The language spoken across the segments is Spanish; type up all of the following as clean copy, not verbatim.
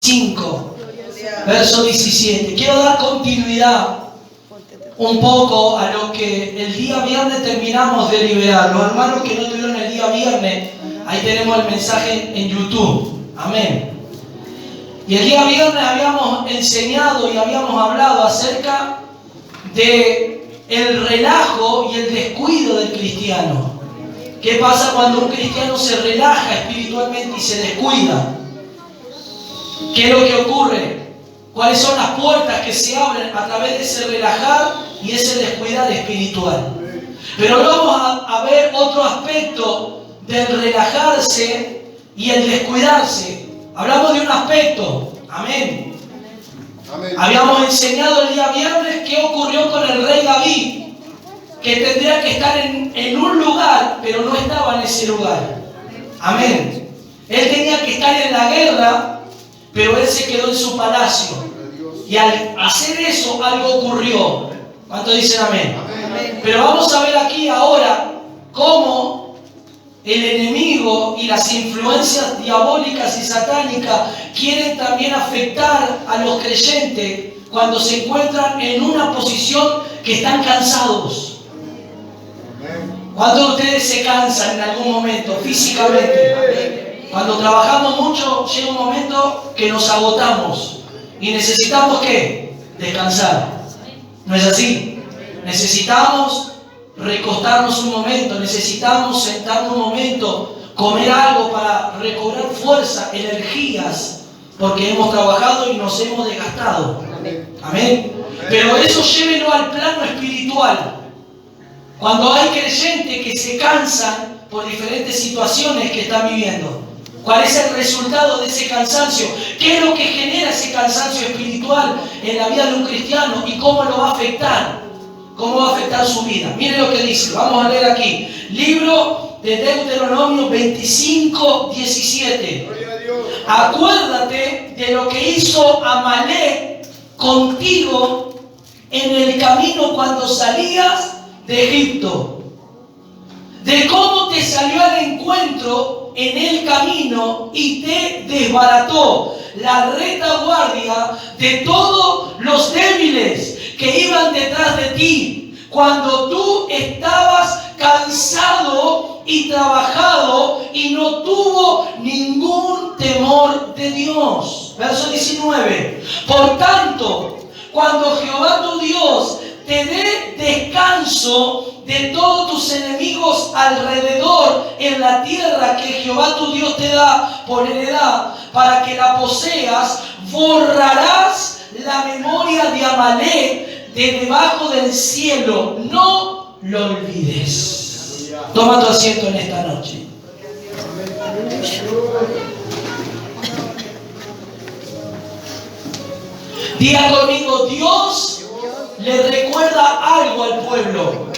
5, verso 17. Quiero dar continuidad un poco a lo que el día viernes terminamos de liberar. Los hermanos que no tuvieron el día viernes, ahí tenemos el mensaje en YouTube. Amén. Y el día viernes habíamos enseñado y habíamos hablado acerca de el relajo y el descuido del cristiano. ¿Qué pasa cuando un cristiano se relaja espiritualmente y se descuida? ¿Qué es lo que ocurre? ¿Cuáles son las puertas que se abren a través de ese relajar y ese descuidar espiritual? Pero hoy vamos a ver otro aspecto del relajarse y el descuidarse. Hablamos de un aspecto. Amén. Amén. Habíamos enseñado el día viernes qué ocurrió con el rey David, que tendría que estar en un lugar, pero no estaba en ese lugar. Amén. Él tenía que estar en la guerra, pero él se quedó en su palacio. Y al hacer eso, algo ocurrió. ¿Cuántos dicen amén? Amén. Pero vamos a ver aquí ahora cómo el enemigo y las influencias diabólicas y satánicas quieren también afectar a los creyentes cuando se encuentran en una posición que están cansados. ¿Cuántos de ustedes se cansan en algún momento físicamente? Cuando trabajamos mucho llega un momento que nos agotamos y necesitamos ¿qué? Descansar. ¿No es así? Necesitamos recostarnos un momento, necesitamos sentarnos un momento, comer algo para recobrar fuerza, energías, porque hemos trabajado y nos hemos desgastado. Amén. Pero eso llévelo al plano espiritual. Cuando hay creyentes que se cansan por diferentes situaciones que están viviendo, ¿cuál es el resultado de ese cansancio? ¿Qué es lo que genera ese cansancio espiritual en la vida de un cristiano y cómo lo va a afectar? ¿Cómo va a afectar su vida? Mire lo que dice, vamos a leer aquí. Libro de Deuteronomio 25, 17. Acuérdate de lo que hizo Amalek contigo en el camino cuando salías de Egipto, de cómo te salió al encuentro en el camino y te desbarató la retaguardia de todos los débiles que iban detrás de ti, cuando tú estabas cansado y trabajado y no tuvo ningún temor de Dios. Verso 19. Por tanto, cuando Jehová tu Dios te dé descanso de todos tus enemigos alrededor en la tierra que Jehová tu Dios te da por heredad, para que la poseas, borrarás la memoria de Amalek de debajo del cielo. No lo olvides. Toma tu asiento en esta noche. Diga conmigo, Dios le recuerda algo al pueblo.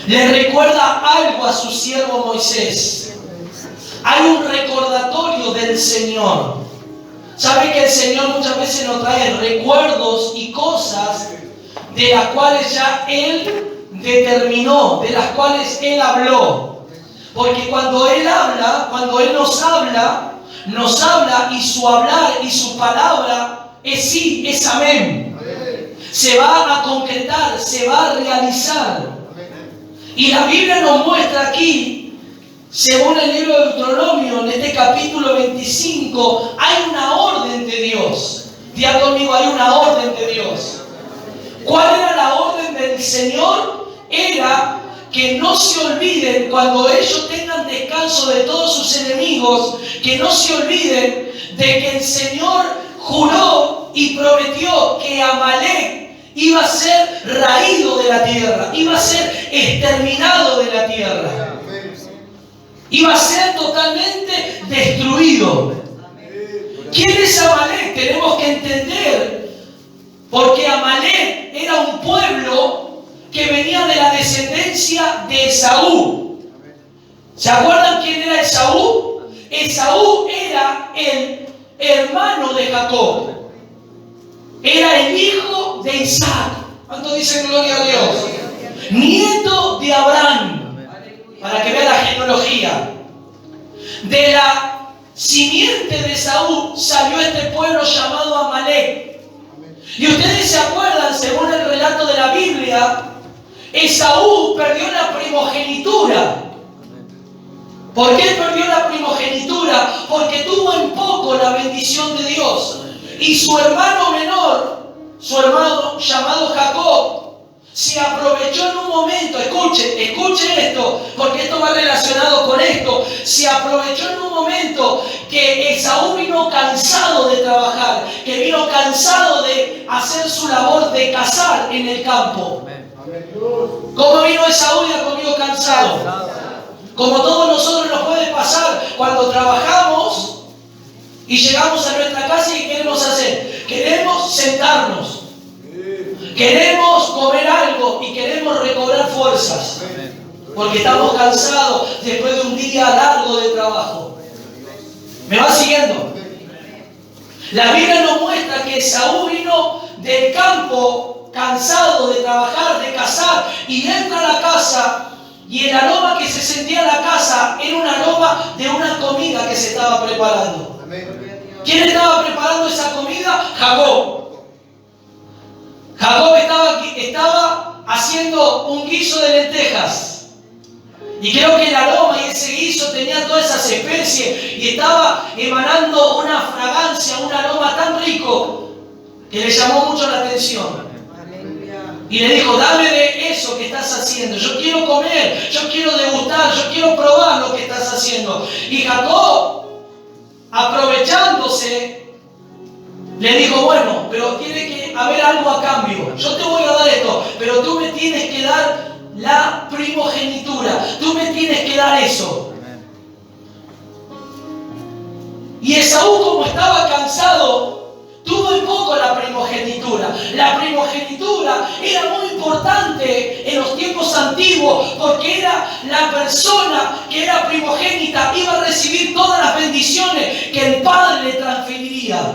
Le recuerda algo a su siervo Moisés. Hay un recordatorio del Señor. ¿Sabe que el Señor muchas veces nos trae recuerdos y cosas de las cuales ya Él determinó, de las cuales Él habló? Porque cuando Él habla, cuando Él nos habla y su hablar y su palabra es sí, es amén. Se va a concretar, se va a realizar. Y la Biblia nos muestra aquí, según el libro de Deuteronomio, en este capítulo 25, hay una orden de Dios. Diga conmigo, hay una orden de Dios. ¿Cuál era la orden del Señor? Era que no se olviden, cuando ellos tengan descanso de todos sus enemigos, que no se olviden de que el Señor juró y prometió que Amalek iba a ser raído de la tierra, iba a ser exterminado de la tierra, iba a ser totalmente destruido. ¿Quién es Amalek? Tenemos que entender, porque Amalek era un pueblo que venía de la descendencia de Esaú. ¿Se acuerdan quién era Esaú? Esaú era el hermano de Jacob. Era el hijo de Isaac. ¿Cuántos dicen gloria a Dios? Nieto de Abraham. Para que vea la genealogía. De la simiente de Esaú salió este Y ustedes se acuerdan, según el relato de la Biblia, Esaú perdió la primogenitura. ¿Por qué perdió la primogenitura? Porque tuvo en poco la bendición de Dios. Y su hermano menor, su hermano llamado Jacob, se aprovechó en un momento, escuche esto, porque esto va relacionado con esto. Se aprovechó en un momento que Esaú vino cansado de trabajar, que vino cansado de hacer su labor de cazar en el campo. ¿Cómo vino Esaú y ha comido cansado? Como todos nosotros nos puede pasar cuando trabajamos y llegamos a nuestra casa y ¿qué queremos hacer? Queremos sentarnos, queremos comer algo y queremos recobrar fuerzas, porque estamos cansados después de un día largo de trabajo. ¿Me va siguiendo? La Biblia nos muestra que Esaú vino del campo cansado de trabajar, de cazar, y entra a la casa. Y el aroma que se sentía en la casa era un aroma de una comida que se estaba preparando. ¿Quién estaba preparando esa comida? Jacob. Jacob estaba haciendo un guiso de lentejas. Y creo que el aroma y ese guiso tenía todas esas especies y estaba emanando una fragancia, un aroma tan rico que le llamó mucho la atención. Y le dijo, dame de eso que estás haciendo. Yo quiero comer, yo quiero degustar, yo quiero probar lo que estás haciendo. Y Jacob, aprovechándose, le dijo, bueno, pero tiene que haber algo a cambio. Yo te voy a dar esto, pero tú me tienes que dar la primogenitura. Tú me tienes que dar eso. Y Esaú, como estaba cansado, tuvo en poco la primogenitura. La primogenitura era muy importante en los tiempos antiguos porque era la persona que era primogénita, iba a recibir todas las bendiciones que el Padre le transferiría.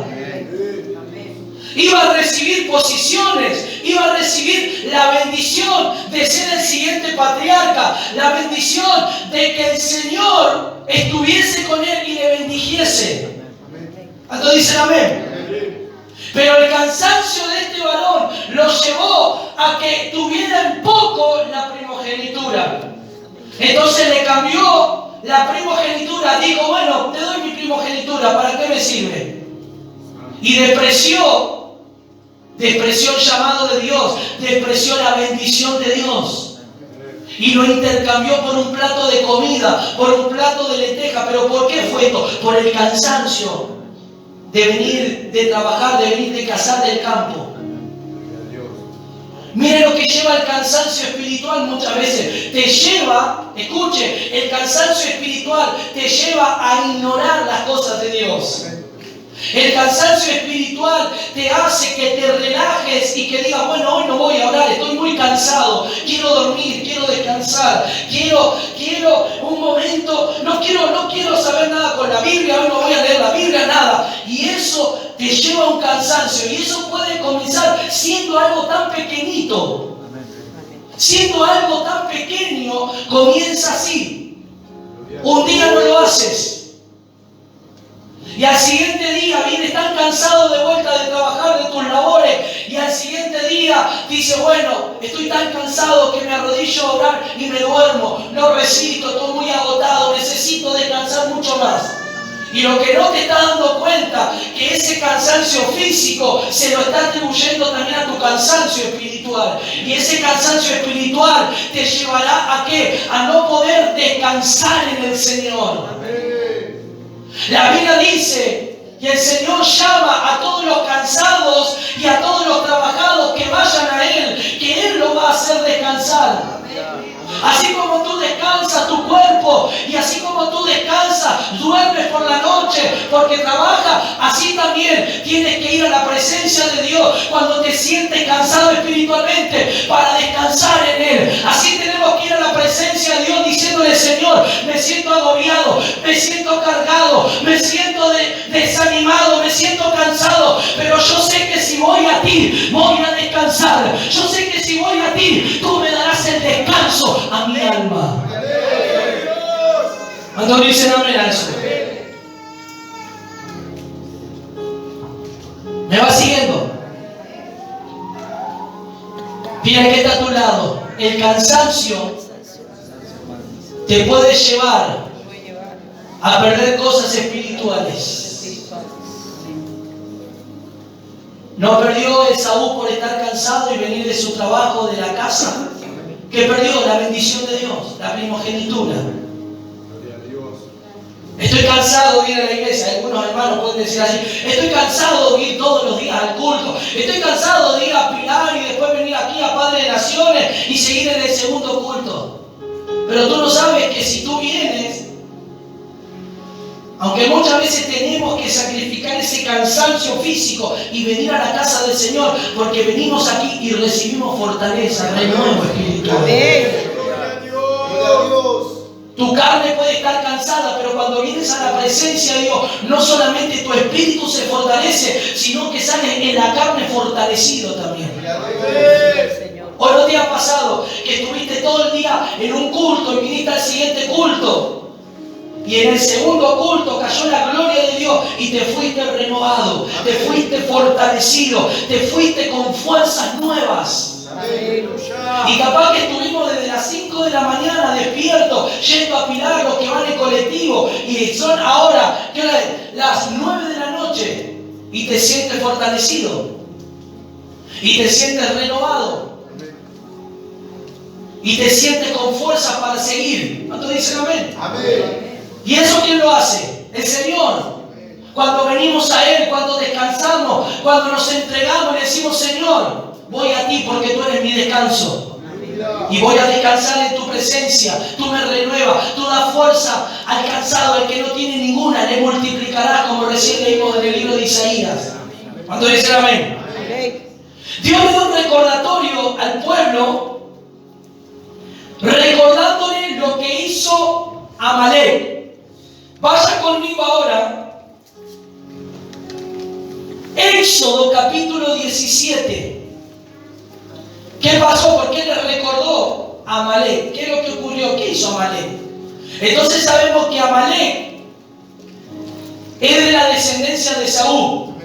Iba a recibir posiciones, iba a recibir la bendición de ser el siguiente patriarca, la bendición de que el Señor estuviese con él y le bendijese. ¿Cuántos dicen amén? Pero el cansancio de este varón lo llevó a que tuviera en poco la primogenitura. Entonces le cambió la primogenitura. Dijo, bueno, te doy mi primogenitura, ¿para qué me sirve? Y despreció el llamado de Dios, despreció la bendición de Dios. Y lo intercambió por un plato de comida, por un plato de lenteja. ¿Pero por qué fue esto? Por el cansancio de venir, de trabajar, de venir, de cazar del campo. Mire lo que lleva el cansancio espiritual muchas veces. Te lleva, escuche, el cansancio espiritual te lleva a ignorar las cosas de Dios. El cansancio espiritual te hace que te relajes y que digas, bueno, hoy no voy a orar, estoy muy cansado, quiero dormir, quiero descansar, quiero un momento, no quiero saber nada con la Biblia, hoy no voy a leer la Biblia, nada. Y eso te lleva a un cansancio y eso puede comenzar siendo algo tan pequeñito. Siendo algo tan pequeño, comienza así. Un día no lo haces. Y al siguiente día vienes tan cansado de vuelta de trabajar de tus labores. Y al siguiente día dices, bueno, estoy tan cansado que me arrodillo a orar y me duermo. No resisto, estoy muy agotado, necesito descansar mucho más. Y lo que no te estás dando cuenta, que ese cansancio físico se lo está atribuyendo también a tu cansancio espiritual. Y ese cansancio espiritual te llevará ¿a qué? A no poder descansar en el Señor. La Biblia dice que el Señor llama a todos los cansados y a todos los trabajados que vayan a Él, que Él los va a hacer descansar. Así como tú descansas tu cuerpo y así como tú descansas, duermes por la noche porque trabajas, así también tienes que ir a la presencia de Dios cuando te sientes cansado espiritualmente para descansar en Él. Así tenemos que ir a la presencia de Dios diciéndole, Señor, me siento agobiado, me siento cargado, me siento desanimado, me siento cansado, pero yo sé que si voy a ti, voy a descansar. Yo sé que si voy a ti, tú me darás el descanso a mi alma. ¿Cuántos dicen amén a eso? ¿Me va siguiendo? Mira que está a tu lado. El cansancio te puede llevar a perder cosas espirituales. No perdió Esaú por estar cansado y venir de su trabajo, de la casa, que perdió la bendición de Dios, la primogenitura. Estoy cansado de ir a la iglesia. Algunos hermanos pueden decir así: estoy cansado de ir todos los días al culto. Estoy cansado de ir a Pilar y después venir aquí a Padre de Naciones y seguir en el segundo culto. Pero tú no sabes que si tú vienes, aunque muchas veces tenemos que sacrificar ese cansancio físico y venir a la casa del Señor, porque venimos aquí y recibimos fortaleza, renuevo espiritual. Amén. Tu carne puede estar cansada, pero cuando vienes a la presencia de Dios, no solamente tu espíritu se fortalece, sino que sales en la carne fortalecido también. ¿O no te ha pasado que estuviste todo el día en un culto y viniste al siguiente culto? Y en el segundo culto cayó la gloria de Dios y te fuiste renovado, te fuiste fortalecido, te fuiste con fuerzas nuevas. Y capaz que estuvimos desde las 5 de la mañana despiertos, yendo a Pilar, los que van en colectivo, y son ahora las 9 de la noche, y te sientes fortalecido, y te sientes renovado, y te sientes con fuerza para seguir. ¿Cuántos dicen amén? Amén. ¿Y eso quién lo hace? El Señor. Cuando venimos a Él, cuando descansamos, cuando nos entregamos y decimos: Señor, voy a ti porque tú eres mi descanso. Y voy a descansar en tu presencia. Tú me renuevas, tú das fuerza al cansado, al que no tiene ninguna, le multiplicarás, como recién leímos en el libro de Isaías. ¿Cuántos dicen amén? Dios le da un recordatorio al pueblo, recordándole lo que hizo Amalek. Vaya conmigo ahora, Éxodo capítulo 17. ¿Qué pasó? ¿Por qué le recordó a Amalek? ¿Qué es lo que ocurrió? ¿Qué hizo Amalek? Entonces sabemos que Amalek es de la descendencia de Saúl.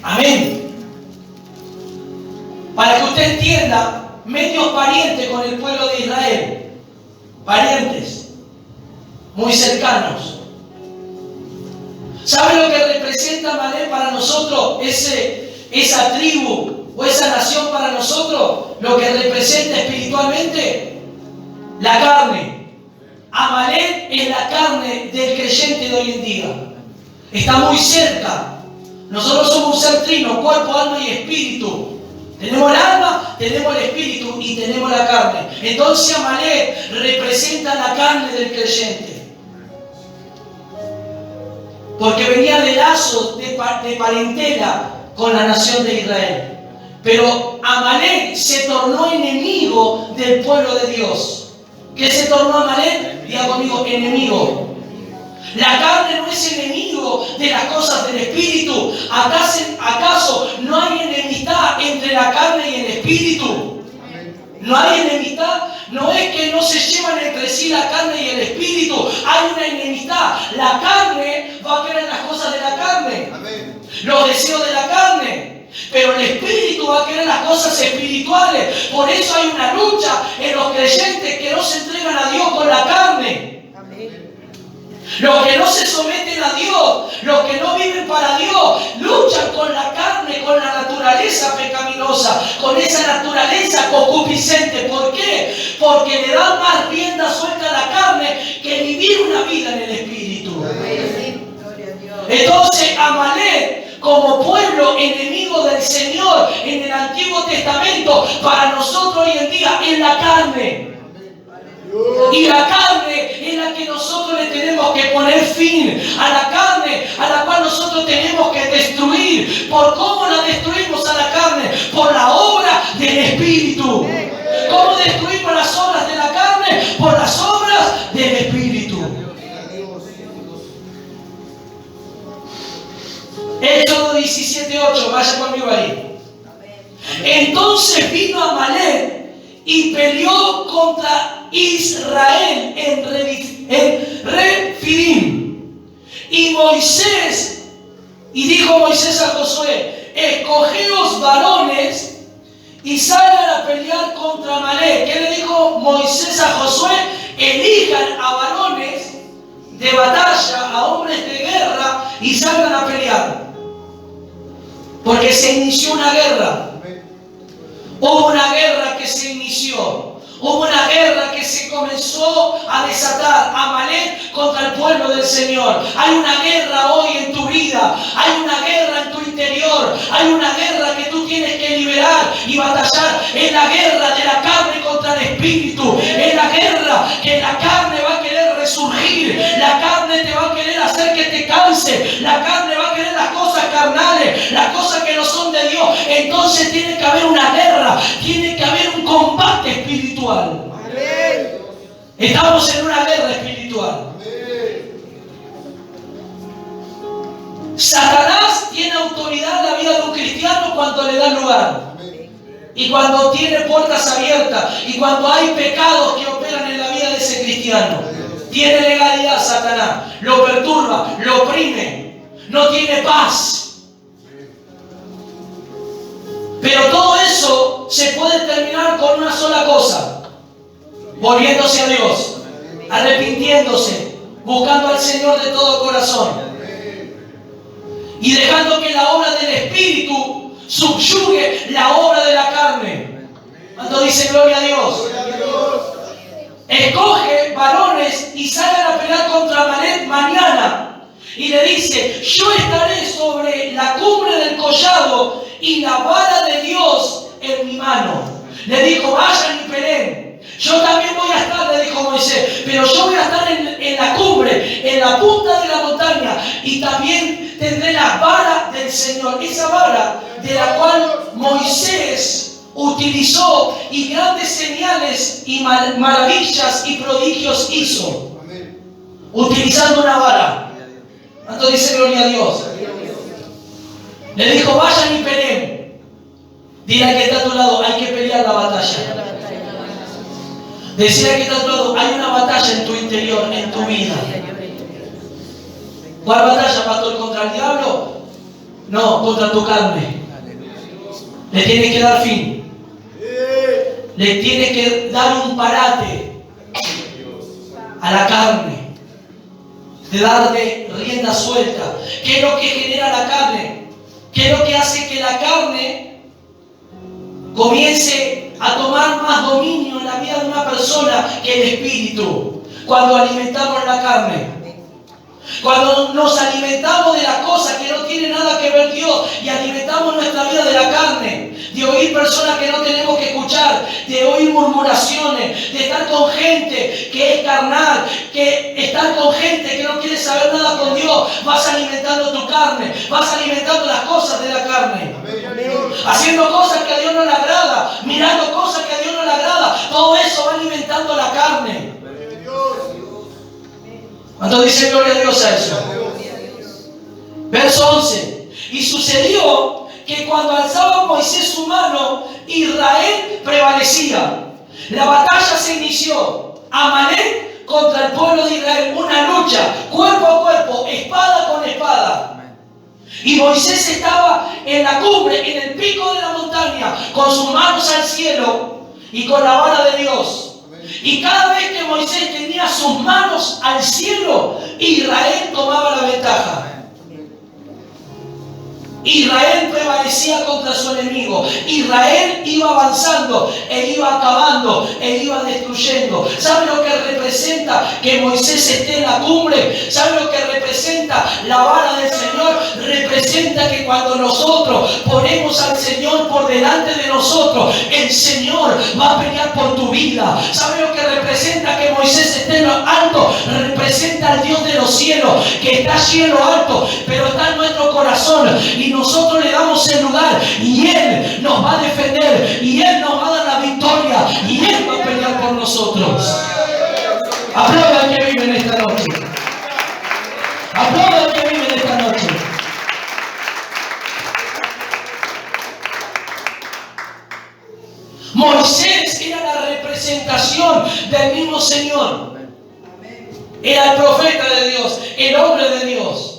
Amén. Para que usted entienda, medios parientes con el pueblo de Israel. Parientes muy cercanos. ¿Sabe lo que representa Amalek para nosotros? Esa tribu o esa nación para nosotros, lo que representa espiritualmente, la carne. Amalek es la carne del creyente de hoy en día. Está muy cerca. Nosotros somos un ser trino, cuerpo, alma y espíritu. Tenemos el alma, tenemos el espíritu y tenemos la carne. Entonces Amalek representa la carne del creyente. Porque venía de lazos de parentela con la nación de Israel. Pero Amalek se tornó enemigo del pueblo de Dios. ¿Qué se tornó Amalek? Diga conmigo: enemigo. La carne no es enemigo de las cosas del espíritu. ¿Acaso no hay enemistad entre la carne y el espíritu? ¿No hay enemistad? No es que no se llevan entre sí la carne y el espíritu. Hay una enemistad. La carne va a querer las cosas de la carne. Amén. Los deseos de la carne. Pero el espíritu va a querer las cosas espirituales. Por eso hay una lucha en los creyentes que no se entregan a Dios con la carne. Amén. Los que no se someten a Dios, los que no viven para Dios, luchan con la carne, con la naturaleza pecaminosa, con esa naturaleza concupiscente. ¿Por qué? Porque le dan más rienda suelta a la carne que vivir una vida en el espíritu. Amén. Entonces Amalek, como pueblo enemigo del Señor en el Antiguo Testamento, para nosotros hoy en día es la carne. Y la carne es la que nosotros le tenemos que poner fin. A la carne a la cual nosotros tenemos que destruir. ¿Por cómo la destruimos a la carne? Por la obra del Espíritu. ¿Cómo destruimos las obras de la carne? Por las obras del Espíritu. Éxodo 17:8, vaya conmigo ahí. Entonces vino Amalek y peleó contra Israel en Refidim. Y dijo Moisés a Josué: escogeos varones y salgan a pelear contra Amalek. ¿Qué le dijo Moisés a Josué? Elijan a varones de batalla, a hombres de guerra, y salgan a pelear. Porque se inició una guerra. Hubo una guerra que se inició. Hubo una guerra que se comenzó a desatar. Amalek contra el pueblo del Señor. Hay una guerra hoy en tu vida. Hay una guerra en tu interior. Hay una guerra que tú tienes que liberar y batallar. Es la guerra de la carne contra el espíritu. Es la guerra que la carne va a querer resurgir. La carne te va a querer hacer que te canse. La carne va a querer las cosas carnales, las cosas que no son de Dios. Entonces tiene que haber una guerra. Tiene que haber un combate espiritual. Amén. Estamos en una guerra espiritual. Amén. Satanás tiene autoridad en la vida de un cristiano cuando le da lugar. Amén. Y cuando tiene puertas abiertas. Y cuando hay pecados que operan en la vida de ese cristiano. Amén. Tiene legalidad Satanás. Lo perturba, lo oprime. No tiene paz. Pero todo eso se puede terminar con una sola cosa: volviéndose a Dios, arrepintiéndose, buscando al Señor de todo corazón y dejando que la obra del Espíritu subyugue la obra de la carne. Cuando dice gloria a Dios, escoge varones y salgan a pelear contra Amalek mañana. Y le dice: yo estaré sobre la cumbre del collado y la vara de Dios en mi mano. Le dijo: vayan y peleen. Yo también voy a estar, le dijo Moisés, pero yo voy a estar en la cumbre, en la punta de la montaña, y también tendré la vara del Señor, esa vara de la cual Moisés utilizó y grandes señales y maravillas y prodigios hizo. Amén. Utilizando una vara. ¿Cuánto dice gloria a Dios? Le dijo: vayan y peleen. Dile al que está a tu lado: hay que pelear la batalla. Decir al que está a tu lado: hay una batalla en tu interior, en tu vida. ¿Cuál batalla, pastor? ¿Contra el diablo? No, contra tu carne. Le tienes que dar fin. Le tienes que dar un parate a la carne. De darle rienda suelta. ¿Qué es lo que genera la carne? ¿Qué es lo que hace que la carne comience a tomar más dominio en la vida de una persona que el espíritu? Cuando alimentamos la carne. Cuando nos alimentamos de las cosas que no tienen nada que ver Dios y alimentamos nuestra vida de la carne, de oír personas que no tenemos que escuchar, de oír murmuraciones, de estar con gente que es carnal, que estar con gente que no quiere saber nada con Dios, vas alimentando tu carne, vas alimentando las cosas de la carne. Haciendo cosas que a Dios no le agrada, mirando cosas que a Dios no le agrada, todo eso va alimentando la carne. ¿Cuánto dice gloria a Dios a eso? Verso 11. Y sucedió que cuando alzaba Moisés su mano, Israel prevalecía. La batalla se inició. Amalek contra el pueblo de Israel. Una lucha, cuerpo a cuerpo, espada con espada. Y Moisés estaba en la cumbre, en el pico de la montaña, con sus manos al cielo y con la vara de Dios. Y cada vez que Moisés tenía sus manos al cielo, Israel tomaba la ventaja. Israel prevalecía contra su enemigo. Israel iba avanzando, e iba acabando, e iba destruyendo. ¿Sabe lo que representa que Moisés esté en la cumbre? ¿Sabe lo que representa la vara del Señor? Representa que cuando nosotros ponemos al Señor por delante de nosotros, el Señor va a pelear por tu vida. ¿Sabe lo que representa que Moisés esté en lo alto? Representa al Dios de los cielos, que está allí en lo alto, pero está en nuestro corazón. Y nosotros le damos el lugar y Él nos va a defender y Él nos va a dar la victoria y Él va a pelear por nosotros. Aplauda al que vive en esta noche. Aplauda al que vive en esta noche. Moisés era la representación del mismo Señor. Era el profeta de Dios, el hombre de Dios.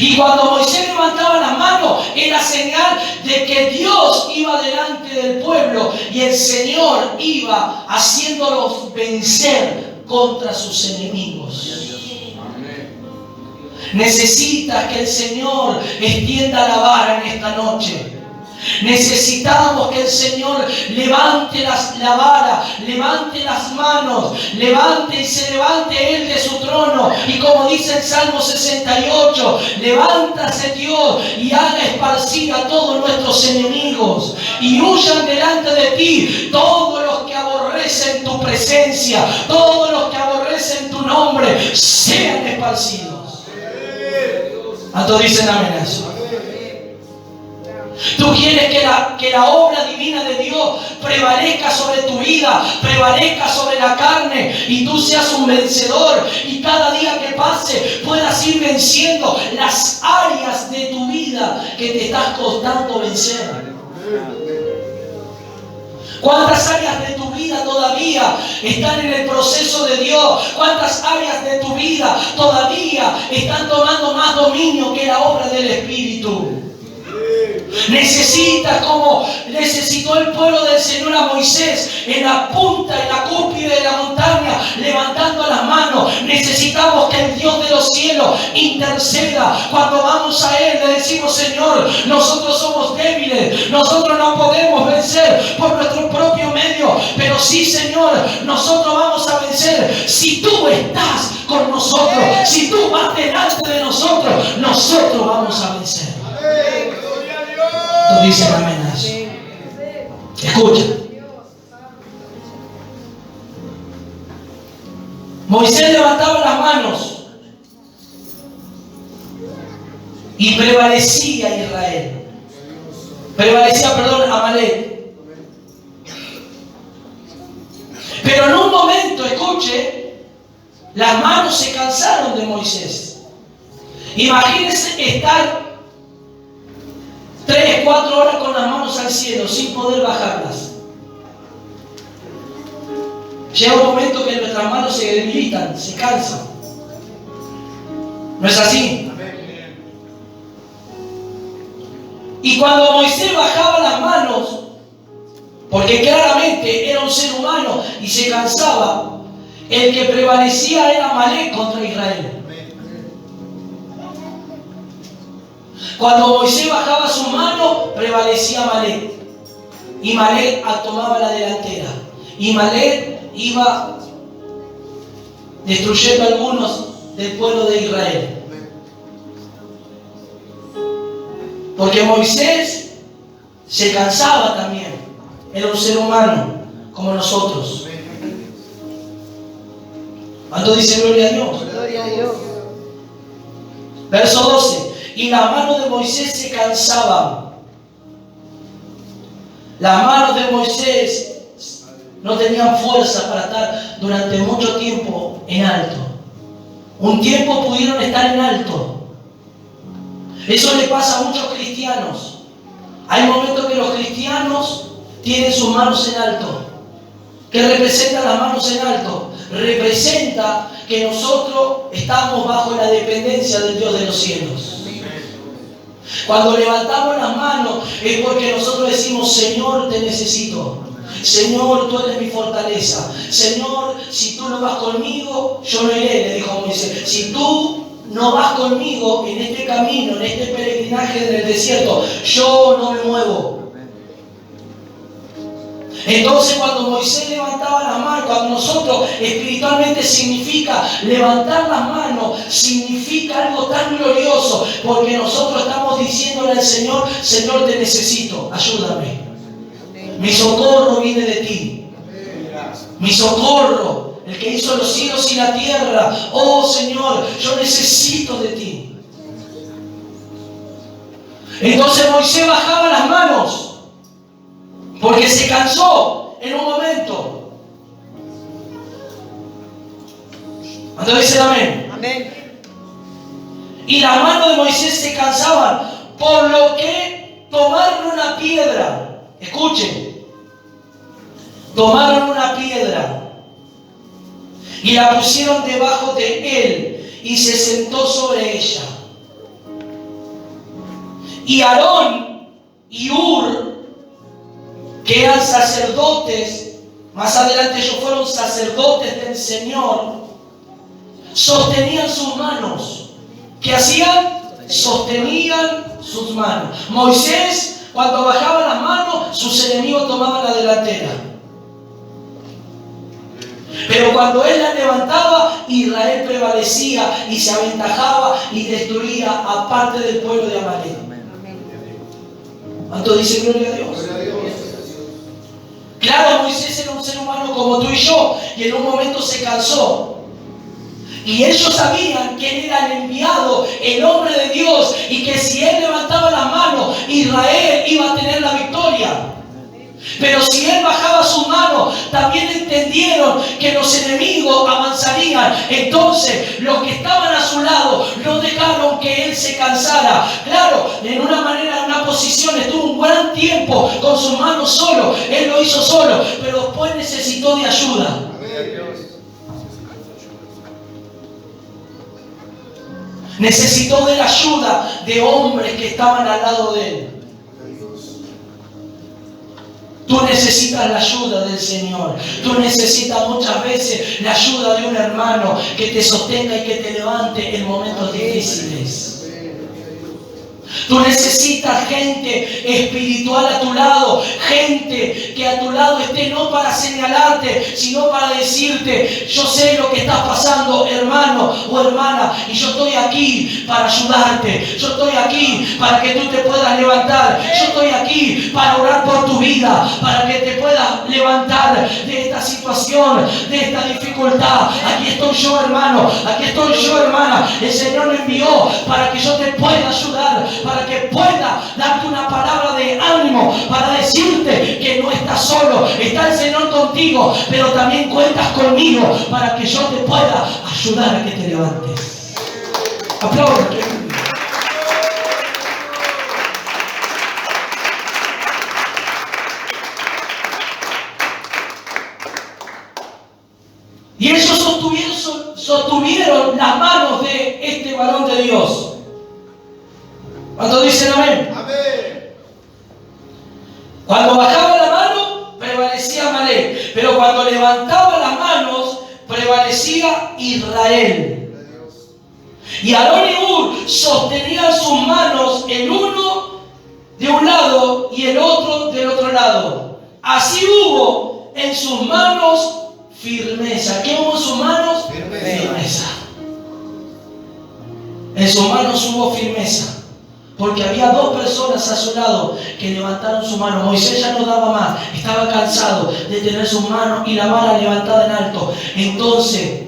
Y cuando Moisés levantaba las manos, era señal de que Dios iba delante del pueblo y el Señor iba haciéndolos vencer contra sus enemigos. Necesitas que el Señor extienda la vara en esta noche. Necesitamos que el Señor levante la vara, levante las manos, levante y se levante Él de su trono. Y como dice el Salmo 68, levántase Dios y haga esparcir a todos nuestros enemigos. Y huyan delante de ti todos los que aborrecen tu presencia, todos los que aborrecen tu nombre, sean esparcidos. ¿Cuántos dicen amén a eso? Tú quieres que la obra divina de Dios prevalezca sobre tu vida, prevalezca sobre la carne y tú seas un vencedor y cada día que pase puedas ir venciendo las áreas de tu vida que te estás costando vencer. ¿Cuántas áreas de tu vida todavía están en el proceso de Dios? ¿Cuántas áreas de tu vida todavía están tomando más dominio que la obra del Espíritu? Necesitas, como necesitó el pueblo del Señor a Moisés, en la punta, en la cúspide de la montaña, levantando las manos. Necesitamos que el Dios de los cielos interceda. Cuando vamos a Él, le decimos: Señor, nosotros somos débiles, nosotros no podemos vencer por nuestro propio medio, pero sí, Señor, nosotros vamos a vencer si tú estás con nosotros, si tú vas delante de nosotros, nosotros vamos a vencer. Tú dices amén a eso. Escucha. Moisés levantaba las manos y prevalecía Israel. Amalek. Pero en un momento, escuche, las manos se cansaron de Moisés. Imagínense estar 3, 4 horas con las manos al cielo sin poder bajarlas. Llega un momento que nuestras manos se debilitan, se cansan. ¿No es así? Y cuando Moisés bajaba las manos, porque claramente era un ser humano y se cansaba, el que prevalecía era Amalek contra Israel. Cuando Moisés bajaba su mano, prevalecía Amalek. Y Amalek tomaba la delantera. Y Amalek iba destruyendo a algunos del pueblo de Israel. Porque Moisés se cansaba también. Era un ser humano como nosotros. ¿Cuánto dice gloria a Dios? Gloria a Dios. Verso 12. Y las manos de Moisés se cansaban. Las manos de Moisés no tenían fuerza para estar durante mucho tiempo en alto. Un tiempo pudieron estar en alto. Eso le pasa a muchos cristianos. Hay momentos que los cristianos tienen sus manos en alto. ¿Qué representa las manos en alto? Representa que nosotros estamos bajo la dependencia del Dios de los cielos. Cuando levantamos las manos es porque nosotros decimos: Señor, te necesito. Señor, tú eres mi fortaleza. Señor, si tú no vas conmigo, yo no iré, le dijo Moisés. Si tú no vas conmigo en este camino, en este peregrinaje en el desierto, yo no me muevo. Entonces, cuando Moisés levantaba las manos, cuando nosotros espiritualmente significa levantar las manos, significa algo tan glorioso, porque nosotros estamos diciéndole al Señor: Señor, te necesito, ayúdame. Mi socorro viene de ti. Mi socorro, el que hizo los cielos y la tierra. Oh Señor, yo necesito de ti. Entonces Moisés bajaba las manos porque se cansó en un momento. ¿Cuánto dicen amén? Amén. Y las manos de Moisés se cansaban, por lo que tomaron una piedra. Escuchen. Tomaron una piedra y la pusieron debajo de él y se sentó sobre ella. Y Aarón y Hur, que eran sacerdotes, más adelante ellos fueron sacerdotes del Señor, sostenían sus manos. ¿Qué hacían? Sostenían sus manos. Moisés, cuando bajaba las manos, sus enemigos tomaban la delantera. Pero cuando él la levantaba, Israel prevalecía y se aventajaba y destruía a parte del pueblo de Amalek. ¿Cuánto dice gloria a Dios? Claro, Moisés era un ser humano como tú y yo, y en un momento se cansó. Y ellos sabían que él era el enviado, el hombre de Dios, y que si él levantaba las manos, Israel iba a tener la victoria. Pero si él bajaba sus manos, también entendieron que los enemigos avanzarían. Entonces, los que estaban a su lado no dejaron que él se cansara. Claro, en una manera, en una posición, estuvo un gran tiempo con sus manos solo. Él lo hizo solo, pero después necesitó de ayuda. Necesitó de la ayuda de hombres que estaban al lado de él. Tú necesitas la ayuda del Señor. Tú necesitas muchas veces la ayuda de un hermano que te sostenga y que te levante en momentos difíciles. Tú necesitas gente espiritual a tu lado, gente que a tu lado esté no para señalarte, sino para decirte: yo sé lo que estás pasando, hermano o hermana, y yo estoy aquí para ayudarte. Yo estoy aquí para que tú te puedas levantar. Yo estoy aquí para orar por tu vida, para que te puedas levantar de esta situación, de esta dificultad. Aquí estoy yo, hermano, aquí estoy yo, hermana. El Señor me envió para que yo te pueda ayudar, para que pueda darte una palabra de ánimo, para decirte que no estás solo, está el Señor contigo, pero también cuentas conmigo para que yo te pueda ayudar a que te levantes. Aplausos. Y ellos sostuvieron las manos de este varón de Dios. ¿Cuántos dicen amén? Amén. Cuando bajaba la mano, prevalecía Amalek. Pero cuando levantaba las manos, prevalecía Israel. Y Aarón y Hur sostenían sus manos, el uno de un lado y el otro del otro lado. Así hubo en sus manos firmeza. ¿Qué hubo en sus manos? Firmeza. En sus manos hubo firmeza. Porque había dos personas a su lado que levantaron su mano. Moisés ya no daba más, estaba cansado de tener sus manos y la vara levantada en alto. Entonces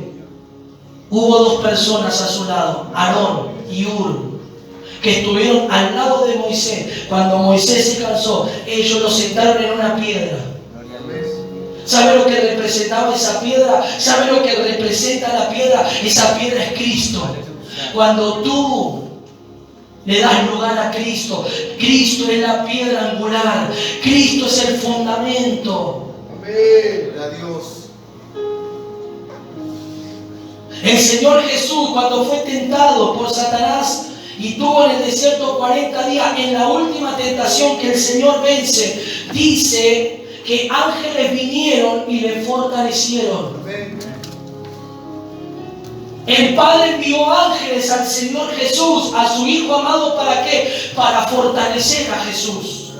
hubo dos personas a su lado, Aarón y Hur, que estuvieron al lado de Moisés. Cuando Moisés se cansó, ellos lo sentaron en una piedra. ¿Sabe lo que representaba esa piedra? ¿Sabe lo que representa la piedra? Esa piedra es Cristo. Cuando tú le das lugar a Cristo, Cristo es la piedra angular, Cristo es el fundamento. Amén. A Dios. El Señor Jesús, cuando fue tentado por Satanás y tuvo en el desierto 40 días, en la última tentación que el Señor vence, dice que ángeles vinieron y le fortalecieron. Amén. El Padre envió ángeles al Señor Jesús, a su Hijo amado, ¿para qué? Para fortalecer a Jesús.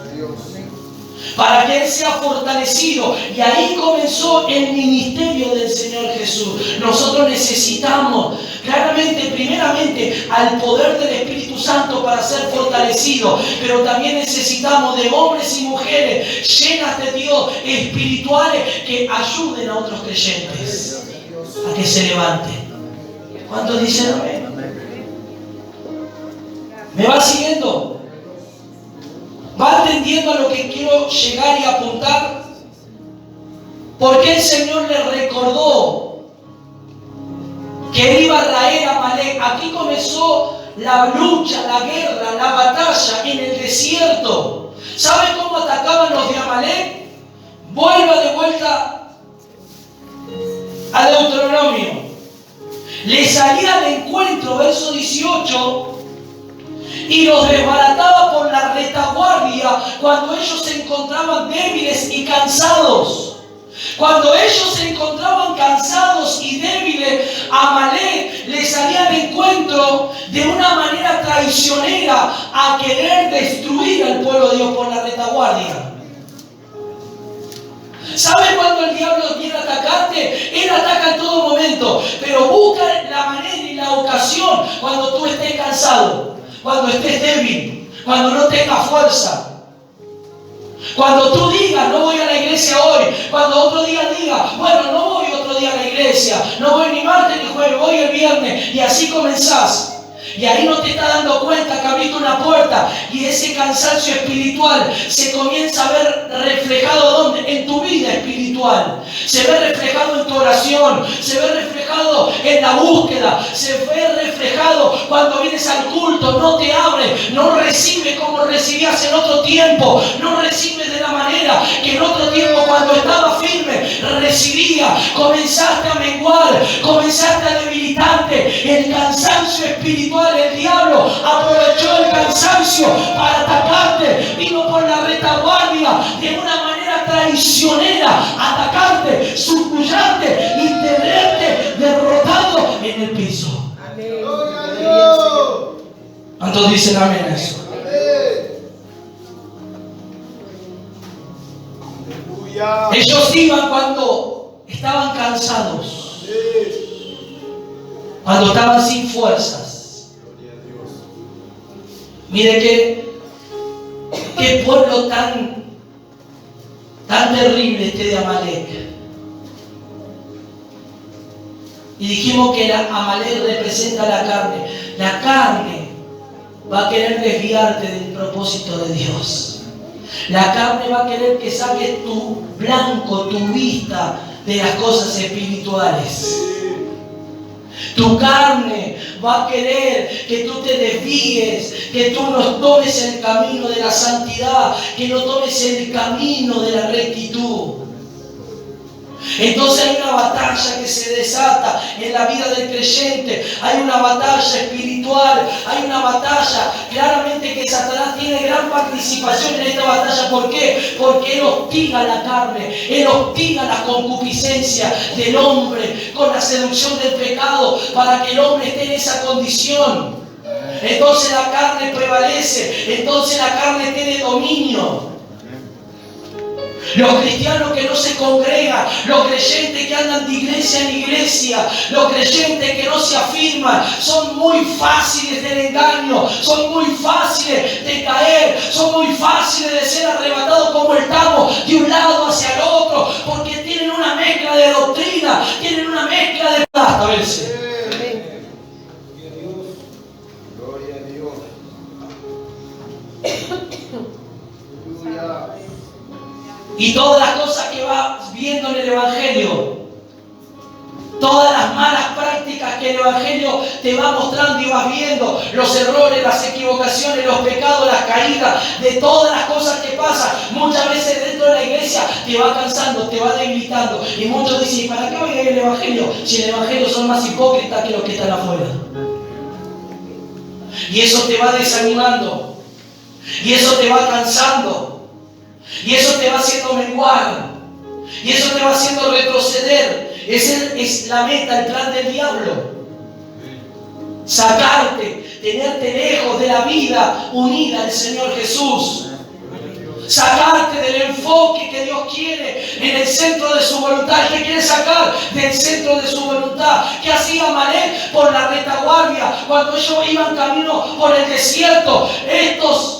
Para que Él sea fortalecido. Y ahí comenzó el ministerio del Señor Jesús. Nosotros necesitamos, claramente, primeramente, al poder del Espíritu Santo para ser fortalecido. Pero también necesitamos de hombres y mujeres llenas de Dios, espirituales, que ayuden a otros creyentes a que se levanten. ¿Cuántos dicen amén? ¿Me va siguiendo? ¿Va entendiendo a lo que quiero llegar y apuntar? Porque el Señor le recordó que Él iba a traer a Amalek. Aquí comenzó la lucha, la guerra, la batalla en el desierto. ¿Sabe cómo atacaban los de Amalek? Vuelva de vuelta a Deuteronomio. Le salía al encuentro, verso 18, y los desbarataba por por la retaguardia cuando ellos se encontraban débiles y cansados. Cuando ellos se encontraban cansados y débiles, Amalek les salía al encuentro de una manera traicionera a querer destruir al pueblo de Dios por la retaguardia. ¿Sabes cuando el diablo quiere atacarte? Él ataca en todo momento, pero busca la manera y la ocasión cuando tú estés cansado, cuando estés débil, cuando no tengas fuerza. Cuando tú digas, no voy a la iglesia hoy. Cuando otro día diga, bueno, no voy otro día a la iglesia. No voy ni martes ni jueves, voy el viernes. Y así comenzás. Y ahí no te estás dando cuenta que abriste una puerta y ese cansancio espiritual se comienza a ver reflejado ¿dónde? En tu vida espiritual. Se ve reflejado en tu oración, se ve reflejado en la búsqueda, se ve reflejado cuando vienes al culto, no te abres, no recibes como recibías en otro tiempo, no recibes de la manera que en otro tiempo cuando estaba firme recibía. Comenzaste a menguar, comenzaste a debilitarte. El cansancio espiritual, el diablo aprovechó el cansancio para atacarte, vino por la retaguardia de una manera traicionera, atacarte, subyugarte y tenerte derrotado en el piso. Amén. Gloria a Dios. ¿Cuántos dicen amén a eso? Aleluya. Ellos iban cuando estaban cansados, cuando estaban sin fuerzas. Mire qué pueblo tan terrible este de Amalek. Y dijimos que Amalek representa la carne. La carne va a querer desviarte del propósito de Dios. La carne va a querer que saques tu blanco, tu vista de las cosas espirituales. Tu carne va a querer que tú te desvíes, que tú no tomes el camino de la santidad, que no tomes el camino de la rectitud. Entonces hay una batalla que se desata en la vida del creyente, hay una batalla espiritual, hay una batalla claramente que Satanás tiene gran participación en esta batalla. ¿Por qué? Porque él hostiga la carne, él hostiga la concupiscencia del hombre con la seducción del pecado para que el hombre esté en esa condición. Entonces la carne prevalece, entonces la carne tiene dominio. Los cristianos que no se congregan, los creyentes que andan de iglesia en iglesia, los creyentes que no se afirman, son muy fáciles del engaño, son muy fáciles de caer, son muy fáciles de ser arrebatados como estamos de un lado hacia el otro, porque tienen una mezcla de doctrina, tienen una mezcla de plata a veces. Gloria a Dios. Aleluya. Y todas las cosas que vas viendo en el Evangelio, todas las malas prácticas que el Evangelio te va mostrando y vas viendo, los errores, las equivocaciones, los pecados, las caídas, de todas las cosas que pasan, muchas veces dentro de la iglesia te va cansando, te va debilitando. Y muchos dicen, ¿para qué voy a ir al Evangelio? Si en el Evangelio son más hipócritas que los que están afuera. Y eso te va desanimando, y eso te va cansando. Y eso te va haciendo menguar. Y eso te va haciendo retroceder. Es la meta, el plan del diablo. Sacarte, tenerte lejos de la vida unida al Señor Jesús. Sacarte del enfoque que Dios quiere en el centro de su voluntad. ¿Qué quiere sacar del centro de su voluntad? ¿Qué hacía Amalek por la retaguardia? Cuando ellos iban camino por el desierto, estos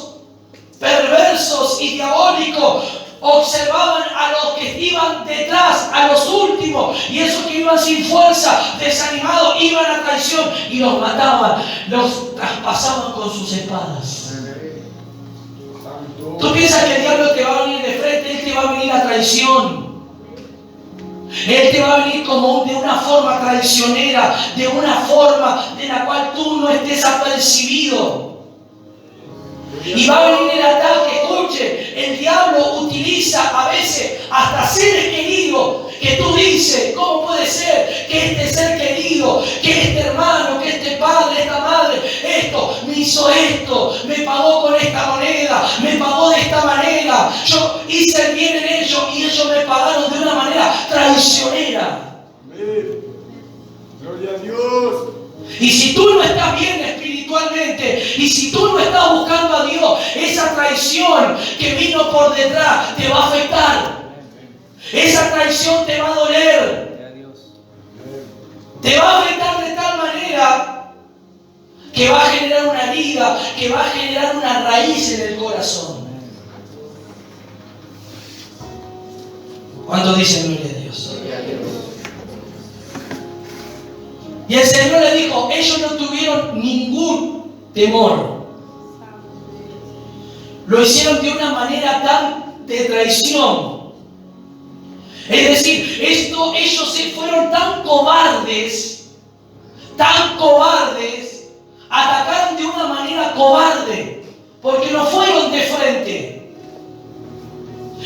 perversos y diabólicos observaban a los que iban detrás, a los últimos, y esos que iban sin fuerza, desanimados, iban a traición y los mataban, los traspasaban con sus espadas. Tú piensas que el diablo te va a venir de frente, él te va a venir a traición. Él te va a venir como de una forma traicionera, de una forma de la cual tú no estés apercibido. Y va a venir el ataque. Escuche, el diablo utiliza a veces hasta seres queridos que tú dices, ¿cómo puede ser que este ser querido, que este hermano, que este padre, esta madre, esto, me hizo esto, me pagó con esta moneda, actuó de esta manera, yo hice el bien en ellos y ellos me pagaron de una manera traicionera. Amén. Gloria a Dios. Y si tú no estás bien espiritualmente, y si tú no estás buscando a Dios, esa traición que vino por detrás te va a afectar. Esa traición te va a doler. Te va a afectar de tal manera que va a generar una herida, que va a generar una raíz en el corazón. ¿Cuántos dicen gloria a Dios? Y el Señor le dijo, ellos no tuvieron ningún temor. Lo hicieron de una manera tan de traición. Es decir, ellos se fueron tan cobardes, atacaron de una manera cobarde, porque no fueron de frente.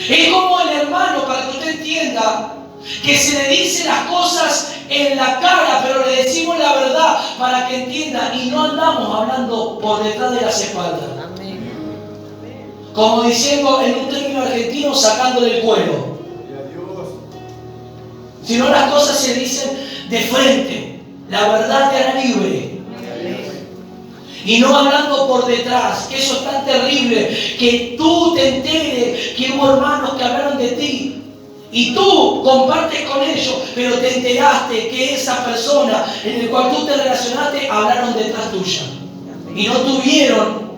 Es como el hermano, para que usted entienda, que se le dice las cosas en la cara, pero le decimos la verdad para que entienda y no andamos hablando por detrás de las espaldas. Amén. Como diciendo en un término argentino, sacándole el cuero. Gloria a Dios. Sino las cosas se dicen de frente. La verdad te hará libre. Y no hablando por detrás, que eso es tan terrible, que tú te enteres que hubo hermanos que hablaron de ti. Y tú compartes con ellos, pero te enteraste que esa persona en el cual tú te relacionaste hablaron detrás tuya. Y no tuvieron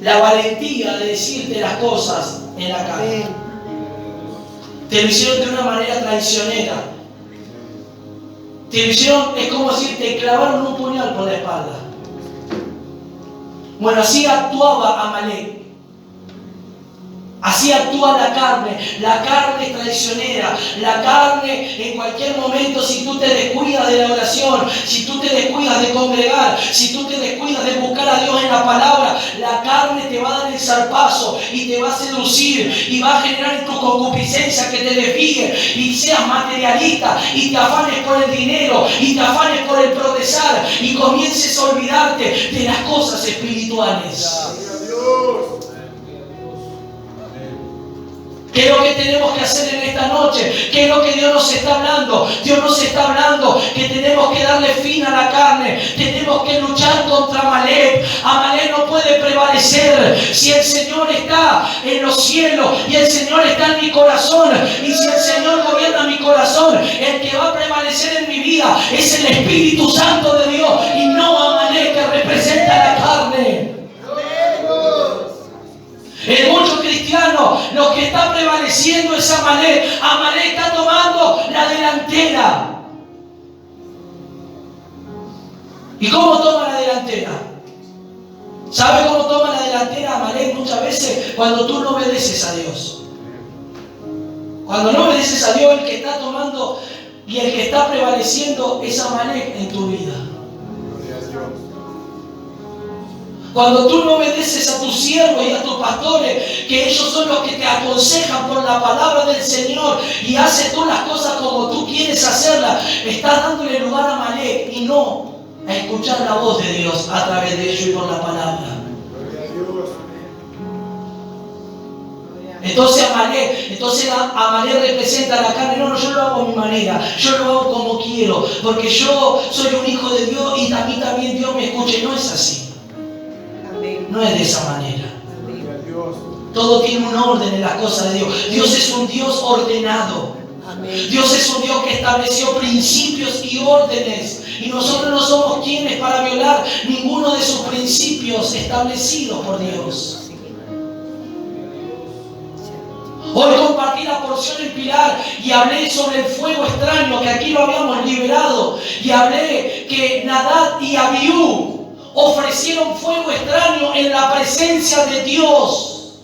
la valentía de decirte las cosas en la cara. Te lo hicieron de una manera traicionera. Te lo hicieron, es como si te clavaron un puñal por la espalda. Bueno, así actuaba Amalek. Así actúa la carne traicionera, la carne en cualquier momento, si tú te descuidas de la oración, si tú te descuidas de congregar, si tú te descuidas de buscar a Dios en la palabra, la carne te va a dar el zarpazo y te va a seducir y va a generar en tu concupiscencia que te desvíe y seas materialista y te afanes por el dinero y te afanes por el progresar y comiences a olvidarte de las cosas espirituales. Gloria a Dios. ¿Qué es lo que tenemos que hacer en esta noche? ¿Qué es lo que Dios nos está hablando? Dios nos está hablando que tenemos que darle fin a la carne. Tenemos que luchar contra Amalek. Amalek no puede prevalecer si el Señor está en los cielos y el Señor está en mi corazón. Y si el Señor gobierna mi corazón, el que va a prevalecer en mi vida es el Espíritu Santo de Dios y no Amalek que representa la carne. En muchos cristianos lo que está prevaleciendo es Amalek. Amalek está tomando la delantera. ¿Y cómo toma la delantera? ¿Sabe cómo toma la delantera Amalek muchas veces? Cuando tú no obedeces a Dios. Cuando no obedeces a Dios, el que está tomando y el que está prevaleciendo es Amalek en tu vida. Gloria a Dios. Cuando tú no obedeces a tus siervos y a tus pastores, que ellos son los que te aconsejan por la palabra del Señor y haces tú las cosas como tú quieres hacerlas, estás dándole lugar a Amalek y no a escuchar la voz de Dios a través de ellos y por la palabra. Gloria a Dios. Entonces Amalek representa la carne. No, yo lo hago a mi manera, yo lo hago como quiero, porque yo soy un hijo de Dios y a mí también Dios me escuche. No es así. No es de esa manera. Gloria a Dios. Todo tiene un orden en las cosas de Dios. Dios es un Dios ordenado. Dios es un Dios que estableció principios y órdenes. Y nosotros no somos quienes para violar ninguno de sus principios establecidos por Dios. Hoy compartí la porción en Pilar y hablé sobre el fuego extraño, que aquí lo habíamos liberado. Y hablé que Nadab y Abiú ofrecieron fuego extraño en la presencia de Dios.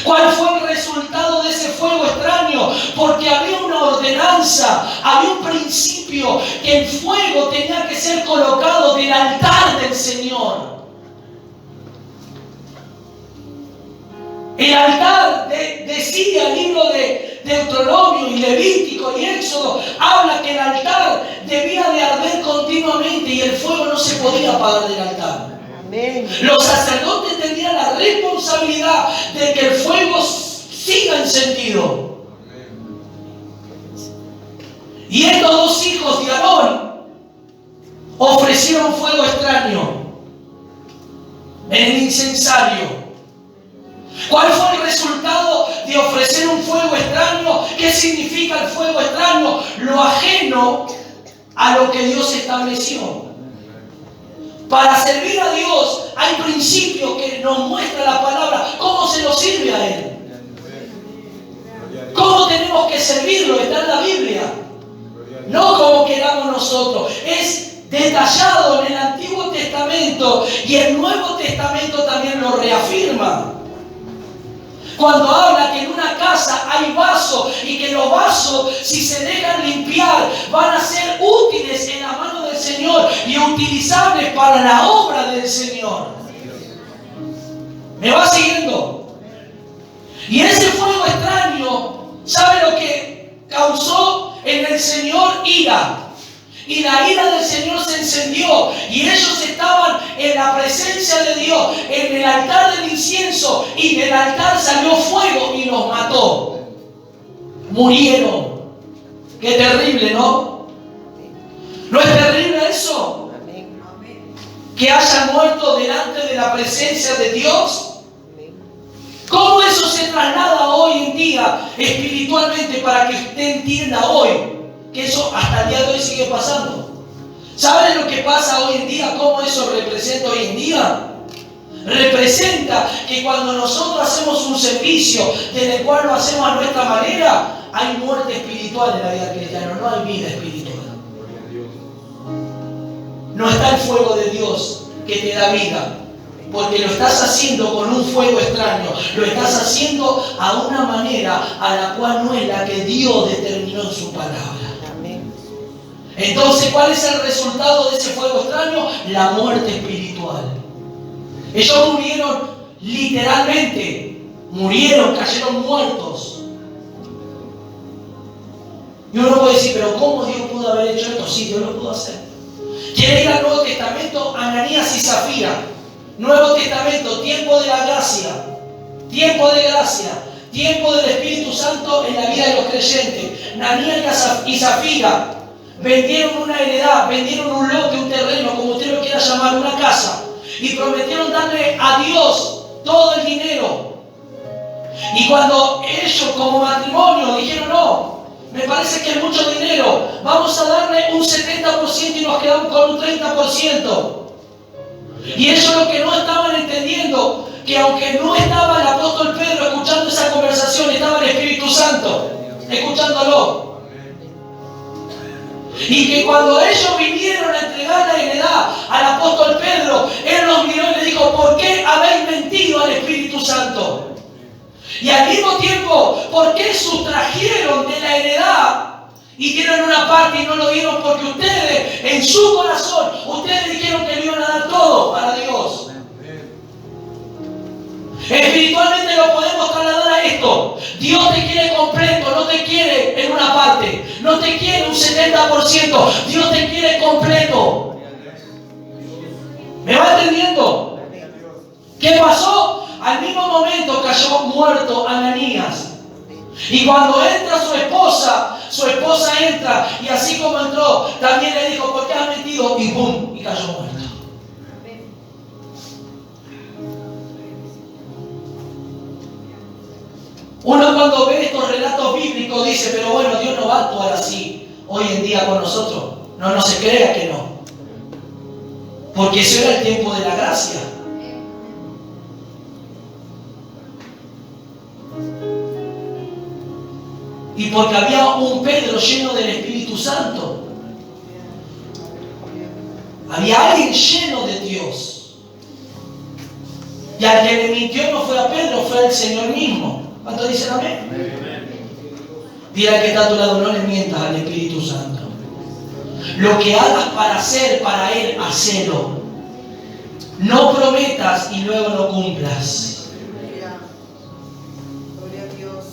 ¿Cuál fue el resultado de ese fuego extraño? Porque había una ordenanza, había un principio, que el fuego tenía que ser colocado del altar del Señor. El altar, decía el libro de Deuteronomio y Levítico y Éxodo, habla que el altar debía de arder continuamente y el fuego no se podía apagar del altar. Amén. Los sacerdotes tenían la responsabilidad de que el fuego siga encendido. Y estos dos hijos de Aarón ofrecieron fuego extraño en el incensario. ¿Cuál fue el resultado de ofrecer un fuego extraño? ¿Qué significa el fuego extraño? Lo ajeno a lo que Dios estableció. Para servir a Dios hay principios que nos muestra la palabra. ¿Cómo se nos sirve a Él? ¿Cómo tenemos que servirlo? Está en la Biblia. No como queramos nosotros. Es detallado en el Antiguo Testamento y el Nuevo Testamento también lo reafirma. Cuando habla que en una casa hay vasos y que los vasos, si se dejan limpiar, van a ser útiles en la mano del Señor y utilizables para la obra del Señor. ¿Me va siguiendo? Y ese fuego extraño, ¿sabe lo que causó en el Señor? Ira. Y la ira del Señor se encendió y ellos estaban en la presencia de Dios, en el altar del incienso, y del altar salió fuego y los mató. Murieron. Qué terrible, ¿no? ¿No es terrible eso? Que hayan muerto delante de la presencia de Dios. ¿Cómo eso se traslada hoy en día espiritualmente para que usted entienda hoy? Que eso hasta el día de hoy sigue pasando. ¿Saben lo que pasa hoy en día? ¿Cómo eso representa hoy en día? Representa que cuando nosotros hacemos un servicio del cual lo hacemos a nuestra manera, hay muerte espiritual en la vida cristiana, no hay vida espiritual. No está el fuego de Dios que te da vida, porque lo estás haciendo con un fuego extraño, lo estás haciendo a una manera a la cual no es la que Dios determinó en su palabra. Entonces, ¿cuál es el resultado de ese fuego extraño? La muerte espiritual. Ellos murieron literalmente, cayeron muertos. Y uno puede decir, pero ¿cómo Dios pudo haber hecho esto? Sí, Dios lo pudo hacer. ¿Quiere ir al Nuevo Testamento? Ananías y Zafira. Nuevo Testamento, tiempo de la gracia, tiempo de gracia, tiempo del Espíritu Santo en la vida de los creyentes. Ananías y Zafira vendieron una heredad, vendieron un lote, un terreno, como usted lo quiera llamar, una casa, y prometieron darle a Dios todo el dinero. Y cuando ellos como matrimonio dijeron, no, me parece que es mucho dinero, vamos a darle un 70% y nos quedamos con un 30%. Y ellos lo que no estaban entendiendo, que aunque no estaba el apóstol Pedro escuchando esa conversación, estaba el Espíritu Santo escuchándolo. Y que cuando ellos vinieron a entregar la heredad al apóstol Pedro, él los miró y le dijo, ¿por qué habéis mentido al Espíritu Santo? Y al mismo tiempo, ¿por qué sustrajeron de la heredad y dieron una parte y no lo dieron? Porque ustedes, en su corazón, ustedes dijeron que le iban a dar todo para Dios. Espiritualmente lo podemos trasladar a esto. Dios te quiere completo, no te quiere en una parte, no te quiere un 70%, Dios te quiere completo. ¿Me va entendiendo? ¿Qué pasó? Al mismo momento cayó muerto Ananías. Y cuando entra su esposa entra, y así como entró, también le dijo, ¿por qué has mentido? Y ¡pum! Y cayó muerto. Uno cuando ve estos relatos bíblicos dice, pero bueno, Dios no va a actuar así hoy en día con nosotros. No se crea que no. Porque ese era el tiempo de la gracia. Y porque había un Pedro lleno del Espíritu Santo. Había alguien lleno de Dios. Y al que le mintió no fue a Pedro, fue al Señor mismo. ¿Cuántos dicen amén? Dile al que está a tu lado, no le mientas al Espíritu Santo. Lo que hagas para hacer para Él, hacelo. No prometas y luego no cumplas. Gloria a Dios.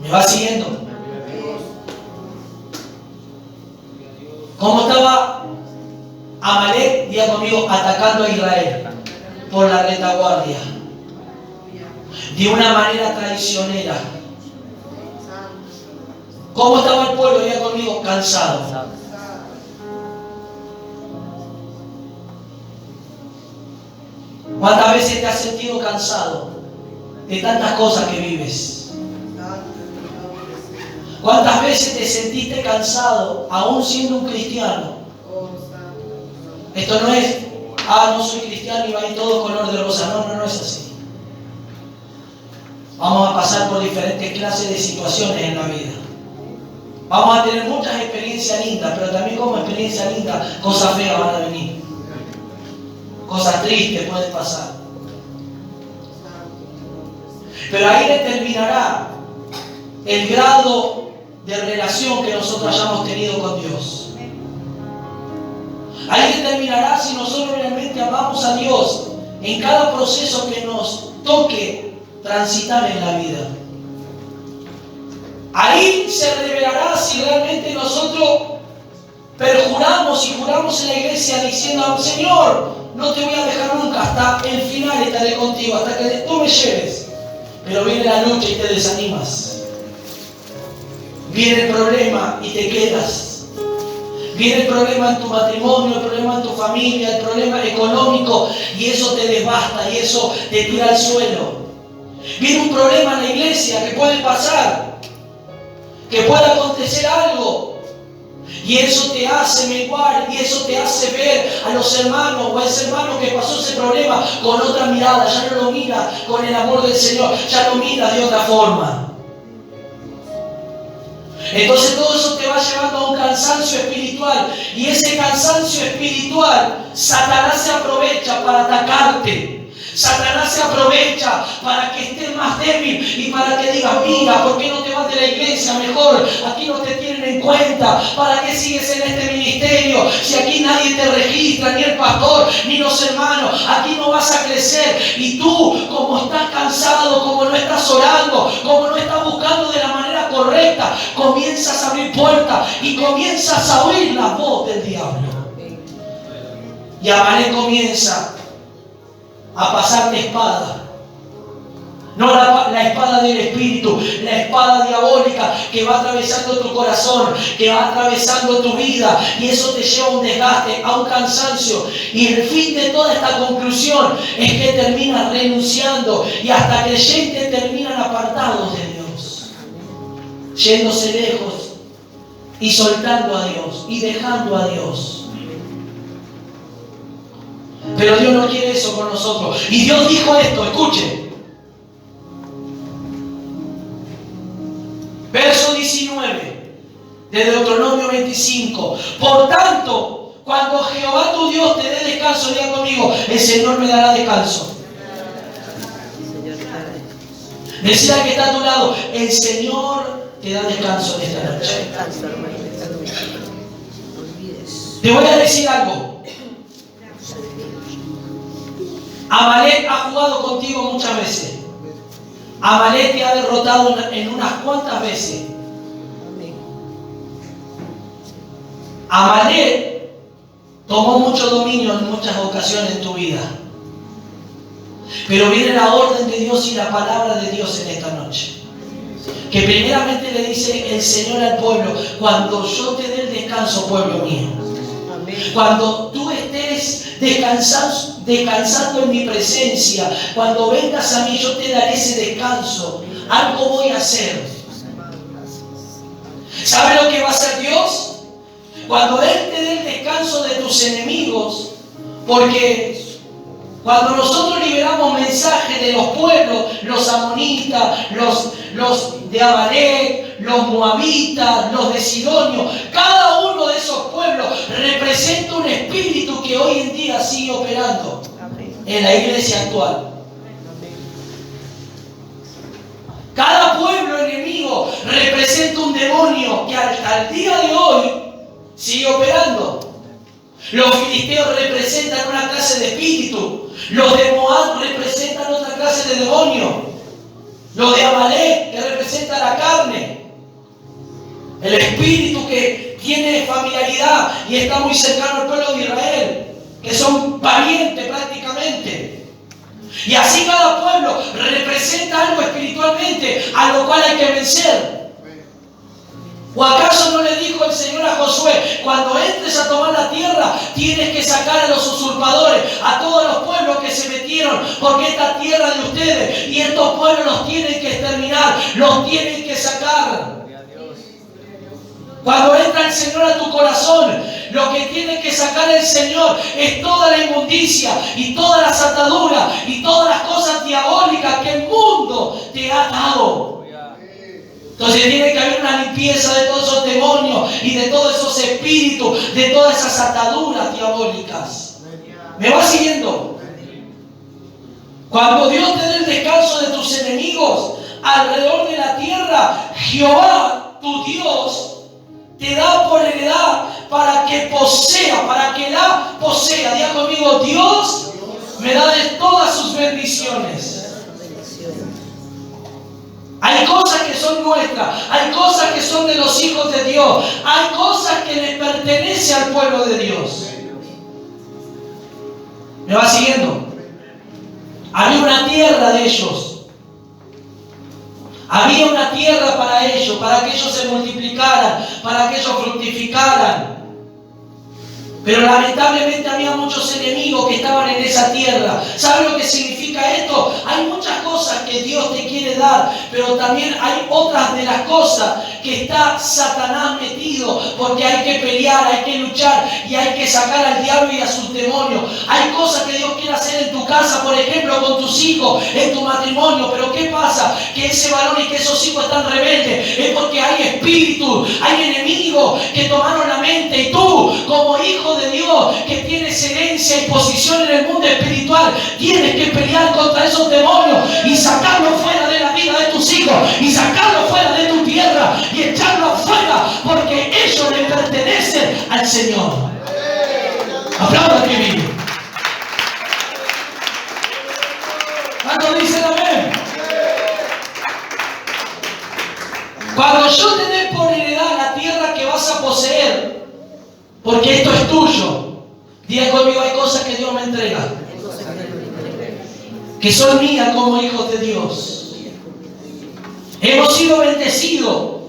¿Me va siguiendo? ¿Cómo estaba Amalek, diga conmigo, atacando a Israel? por la retaguardia, de una manera traicionera. ¿Cómo estaba el pueblo? Diga conmigo, cansado. ¿Cuántas veces te has sentido cansado de tantas cosas que vives? ¿Cuántas veces te sentiste cansado aún siendo un cristiano? Esto no es, no soy cristiano y va a ir todo color de rosa. No, no es así. Vamos a pasar por diferentes clases de situaciones en la vida. Vamos a tener muchas experiencias lindas, pero también como experiencia linda, cosas feas van a venir. Cosas tristes pueden pasar. Pero ahí determinará el grado de relación que nosotros hayamos tenido con Dios. Ahí determinará si nosotros realmente amamos a Dios en cada proceso que nos toque transitar en la vida. Ahí se revelará si realmente nosotros perjuramos y juramos en la iglesia diciendo: Señor, no te voy a dejar nunca, hasta el final estaré contigo, hasta que tú me lleves. Pero viene la lucha y te desanimas. Viene el problema y te quedas. Viene el problema en tu matrimonio, el problema en tu familia, el problema económico, y eso te devasta y eso te tira al suelo. Viene un problema en la iglesia que puede pasar, que puede acontecer algo, y eso te hace menguar, y eso te hace ver a los hermanos o a ese hermano que pasó ese problema con otra mirada. Ya no lo mira con el amor del Señor, ya lo mira de otra forma. Entonces todo eso te va llevando a un cansancio espiritual, y ese cansancio espiritual Satanás se aprovecha para atacarte. Satanás se aprovecha para que estés más débil y para que digas: mira, ¿por qué no te vas de la iglesia? Mejor, aquí no te tienen en cuenta. ¿Para qué sigues en este ministerio? Si aquí nadie te registra, ni el pastor, ni los hermanos. Aquí no vas a crecer. Y tú, como estás cansado, como no estás orando, como no estás buscando de la manera correcta, comienzas a abrir puertas y comienzas a oír la voz del diablo. Y Amalek comienza a pasarte espada. No la espada del espíritu, la espada diabólica que va atravesando tu corazón, que va atravesando tu vida, y eso te lleva a un desgaste, a un cansancio. Y el fin de toda esta conclusión es que terminas renunciando, y hasta creyentes terminan apartados de Dios, yéndose lejos y soltando a Dios y dejando a Dios. Pero Dios no quiere eso con nosotros. Y Dios dijo esto, escuchen. Verso 19 de Deuteronomio 25. Por tanto, cuando Jehová tu Dios te dé descanso, diga conmigo: el Señor me dará descanso. Decida que está a tu lado: el Señor te da descanso en esta noche. Te voy a decir algo. Amalek ha jugado contigo muchas veces. Amalek te ha derrotado en unas cuantas veces. Amalek tomó mucho dominio en muchas ocasiones en tu vida. Pero viene la orden de Dios y la palabra de Dios en esta noche. Que primeramente le dice el Señor al pueblo: cuando yo te dé el descanso, pueblo mío. Cuando tú estés descansando en mi presencia, cuando vengas a mí, yo te daré ese descanso. Algo voy a hacer. ¿Sabe lo que va a hacer Dios? Cuando Él te dé el descanso de tus enemigos, porque cuando nosotros liberamos mensajes de los pueblos, los amonitas, los de Amalek, los moabitas, los de Sidonio, cada uno de esos pueblos representa un espíritu que hoy en día sigue operando en la iglesia actual. Cada pueblo enemigo representa un demonio que hasta el día de hoy sigue operando. Los filisteos representan una clase de espíritu. Los de Moab representan otra clase de demonio. Los de Amalek, que representa la carne. El espíritu que tiene familiaridad y está muy cercano al pueblo de Israel, que son parientes prácticamente. Y así cada pueblo representa algo espiritualmente a lo cual hay que vencer. ¿O acaso no le dijo el Señor a Josué: cuando entres a tomar la tierra, tienes que sacar a los usurpadores, a todos los pueblos que se metieron, porque esta tierra de ustedes, y estos pueblos los tienen que exterminar, los tienen que sacar? Cuando entra el Señor a tu corazón, lo que tiene que sacar el Señor es toda la inmundicia y todas las ataduras y todas las cosas diabólicas que el mundo te ha dado. Entonces tiene que haber una limpieza de todos esos demonios y de todos esos espíritus, de todas esas ataduras diabólicas. ¿Me va siguiendo? Cuando Dios te dé el descanso de tus enemigos alrededor de la tierra, Jehová, tu Dios, te da por heredad para que posea, para que la posea. Diga conmigo: Dios me da de todas sus bendiciones. Hay cosas que son nuestras, hay cosas que son de los hijos de Dios, hay cosas que le pertenecen al pueblo de Dios. ¿Me va siguiendo? Había una tierra de ellos. Había una tierra para ellos, para que ellos se multiplicaran, para que ellos fructificaran. Pero lamentablemente había muchos enemigos que estaban en esa tierra. ¿Sabe lo que significa esto? Hay muchas cosas que Dios te quiere dar, pero también hay otras de las cosas que está Satanás metido, porque hay que pelear, hay que luchar y hay que sacar al diablo y a sus demonios. Hay cosas que Dios quiere hacer en tu casa, por ejemplo, con tus hijos, en tu matrimonio. Pero ¿qué pasa? Que ese varón y que esos hijos están rebeldes. Es porque hay espíritus, hay enemigos que tomaron la mente. Y tú, como hijo de Dios, que tienes herencia y posición en el mundo espiritual, tienes que pelear contra esos demonios y sacarlos fuera de la vida de tus hijos y sacarlos fuera de tu tierra y echarlos fuera, porque ellos le pertenecen al Señor. Aplauda que vive. ¿Cuántos dicen amén? Cuando yo te dé por heredad la tierra que vas a poseer, porque esto es tuyo, diga conmigo: hay cosas que Dios me entrega, que son mías como hijos de Dios. Hemos sido bendecidos,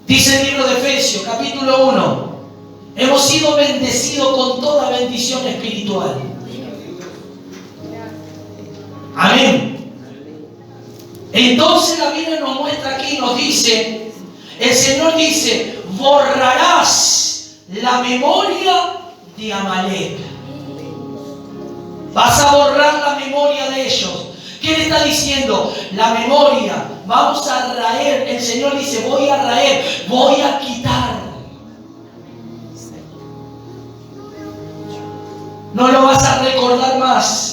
dice el libro de Efesios, capítulo 1. Hemos sido bendecidos con toda bendición espiritual. Amén. Entonces la Biblia nos muestra aquí, nos dice, el Señor dice: borrarás la memoria de Amalek. Vas a borrar la memoria de ellos. ¿Qué le está diciendo? La memoria. Vamos a raer. El Señor dice: voy a raer, voy a quitar. No lo vas a recordar más.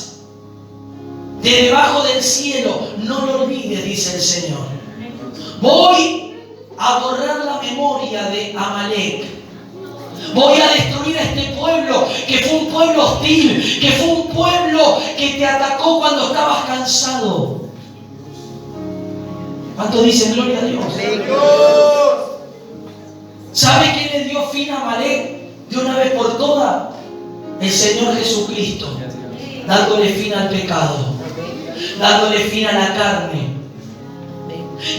De debajo del cielo, no lo olvides, dice el Señor. Voy a borrar la memoria de Amalek. Voy a destruir a este pueblo, que fue un pueblo hostil, que fue un pueblo que te atacó cuando estabas cansado. ¿Cuántos dicen gloria a Dios? ¿Sabe quién le dio fin a Amalek de una vez por todas? El Señor Jesucristo, dándole fin al pecado, dándole fin a la carne.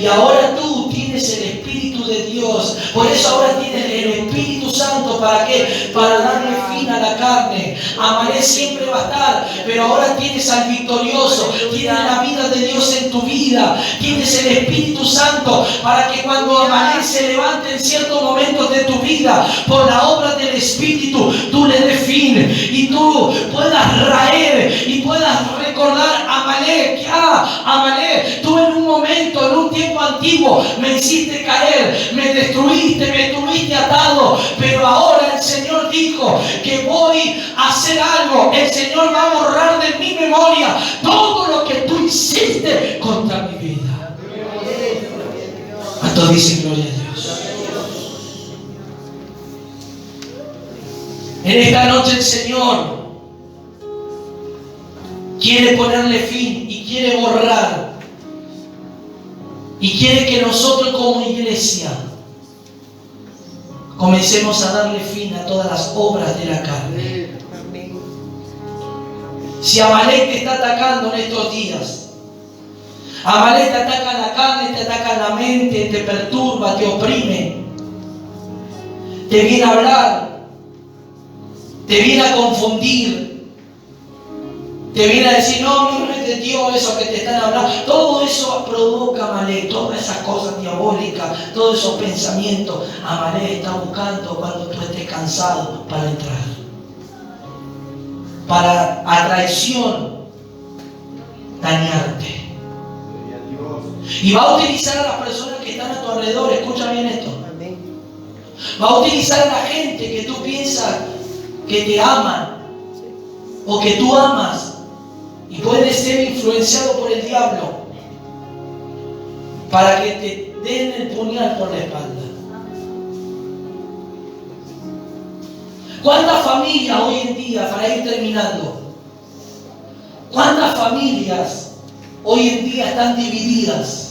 Y ahora tú tienes el Espíritu de Dios. Por eso ahora tienes el Espíritu Santo. ¿Para qué? Para darle fin a la carne. Amalek siempre va a estar, pero ahora tienes al victorioso. Tienes la vida de Dios en tu vida. Tienes el Espíritu Santo para que cuando Amalek se levante en ciertos momentos de tu vida, por la obra del Espíritu, tú le des fin y tú puedas raer y puedas recordar: Amalek, Amalek, tú en un momento, en un tiempo antiguo, me hiciste caer, me destruiste, me tuviste atado, pero ahora el Señor dijo que voy a hacer algo. El Señor va a borrar de mi memoria todo lo que tú hiciste contra mi vida. A todos dicen gloria a Dios. En esta noche el Señor quiere ponerle fin y quiere borrar. Y quiere que nosotros como iglesia comencemos a darle fin a todas las obras de la carne. Si Amalek te está atacando en estos días, Amalek te ataca en la carne, te ataca en la mente, te perturba, te oprime, te viene a hablar, te viene a confundir, te viene a decir, no me entendió eso que te están hablando. Todo eso provoca Amalek, todas esas cosas diabólicas, todos esos pensamientos. Amalek está buscando cuando tú estés cansado para entrar, para a traición dañarte. Y va a utilizar a las personas que están a tu alrededor. Escucha bien esto. Va a utilizar a la gente que tú piensas que te aman o que tú amas, y puedes ser influenciado por el diablo para que te den el puñal por la espalda. ¿Cuántas familias hoy en día, para ir terminando, cuántas familias hoy en día están divididas?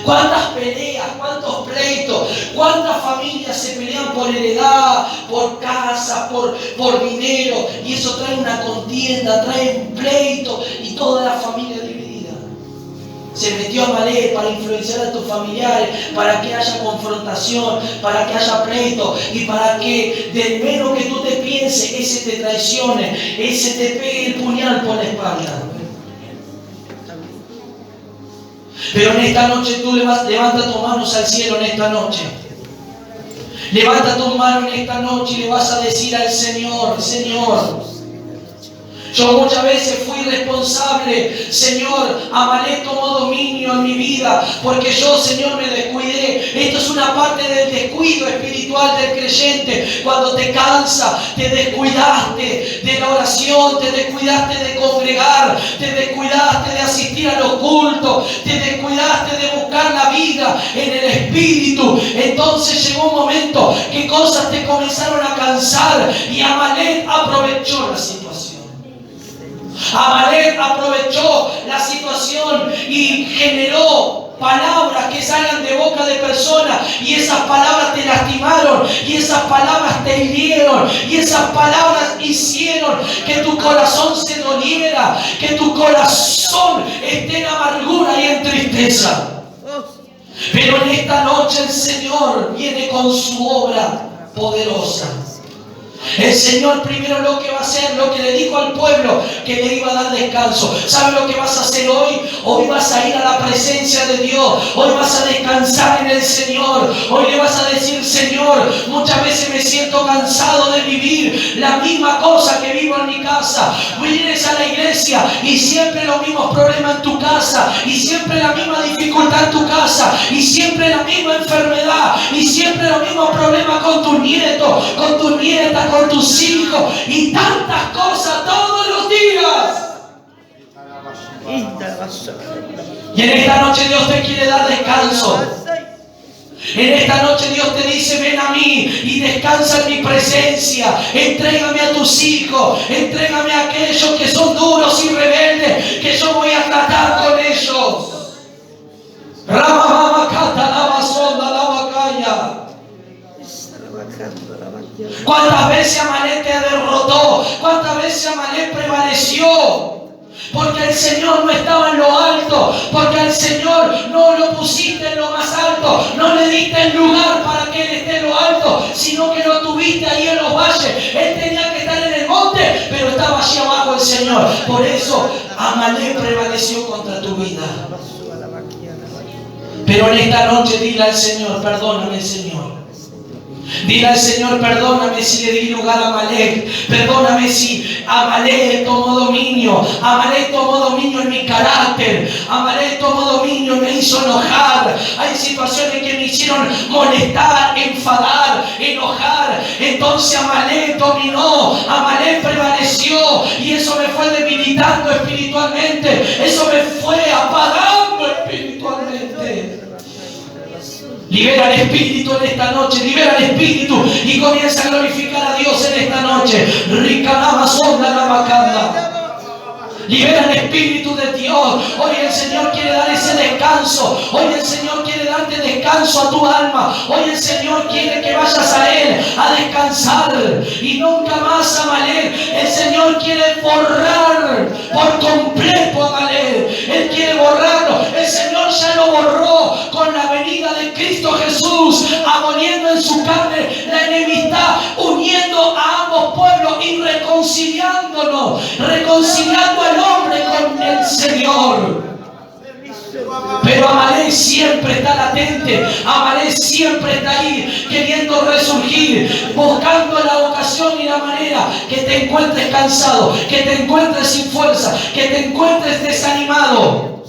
¿Cuántas peleas, cuántos pleitos, cuántas familias se pelean por heredad, por casa, por dinero? Y eso trae una contienda, trae un pleito y toda la familia dividida. Se metió Amalek para influenciar a tus familiares, para que haya confrontación, para que haya pleito y para que del menos que tú te pienses, ese te traicione, ese te pegue el puñal por la espalda. Pero en esta noche tú levanta tus manos al cielo en esta noche. Levanta tus manos en esta noche y le vas a decir al Señor, Señor, yo muchas veces fui responsable, Señor. Amalek tomó dominio en mi vida porque yo, Señor, me descuidé. Esto es una parte del descuido espiritual del creyente. Cuando te cansa, te descuidaste de la oración, te descuidaste de congregar, te descuidaste de asistir a los cultos, te descuidaste de buscar la vida en el Espíritu. Entonces llegó un momento que cosas te comenzaron a cansar y Amalek aprovechó la situación. Amalek aprovechó la situación y generó palabras que salgan de boca de personas, y esas palabras te lastimaron, y esas palabras te hirieron, y esas palabras hicieron que tu corazón se doliera, que tu corazón esté en amargura y en tristeza. Pero en esta noche el Señor viene con su obra poderosa. El Señor primero lo que va a hacer, lo que le dijo al pueblo, que le iba a dar descanso. ¿Sabe lo que vas a hacer hoy? Hoy vas a ir a la presencia de Dios. Hoy vas a descansar en el Señor. Hoy le vas a decir, Señor, muchas veces me siento cansado de vivir la misma cosa que vivo en mi casa. Vienes a la iglesia y siempre los mismos problemas en tu casa, y siempre la misma dificultad en tu casa, y siempre la misma enfermedad, y siempre los mismos problemas con tus nietos, con tus nietas, con tus hijos, y tantas cosas todos los días. Y en esta noche Dios te quiere dar descanso. En esta noche Dios te dice, ven a mí y descansa en mi presencia. Entrégame a tus hijos, entrégame a aquellos que son duros y rebeldes, que yo voy a tratar con ellos. ¿Cuántas veces Amalek te derrotó? ¿Cuántas veces Amalek prevaleció? Porque el Señor no estaba en lo alto, porque al Señor no lo pusiste en lo más alto, no le diste el lugar para que Él esté en lo alto, sino que lo tuviste ahí en los valles. Él tenía que estar en el monte, pero estaba allí abajo el Señor. Por eso Amalek prevaleció contra tu vida. Pero en esta noche dile al Señor, perdóname, Señor. Dile al Señor, perdóname si le di lugar a Amalek. Perdóname si Amalek tomó dominio. Amalek tomó dominio en mi carácter. Amalek tomó dominio y me hizo enojar. Hay situaciones que me hicieron molestar, enfadar, enojar. Entonces Amalek dominó. Amalek prevaleció. Y eso me fue debilitando espiritualmente. Eso me fue apagando espiritualmente. Libera el Espíritu en esta noche, libera el Espíritu y comienza a glorificar a Dios en esta noche. Libera el Espíritu de Dios. Hoy el Señor quiere quiere dar ese descanso. Hoy el Señor quiere darte descanso a tu alma. Hoy el Señor quiere que vayas a Él a descansar y nunca más a Amalek. El Señor quiere borrar por completo a Amalek. Él quiere borrarlo. El Señor ya lo borró con la venida de Cristo Jesús, aboliendo en su carne la enemistad, uniendo a ambos pueblos y reconciliándonos, reconciliando al hombre con el Señor. Pero Amalek siempre está latente, Amalek siempre está ahí queriendo resurgir, buscando la ocasión y la manera que te encuentres cansado, que te encuentres sin fuerza, que te encuentres desanimado.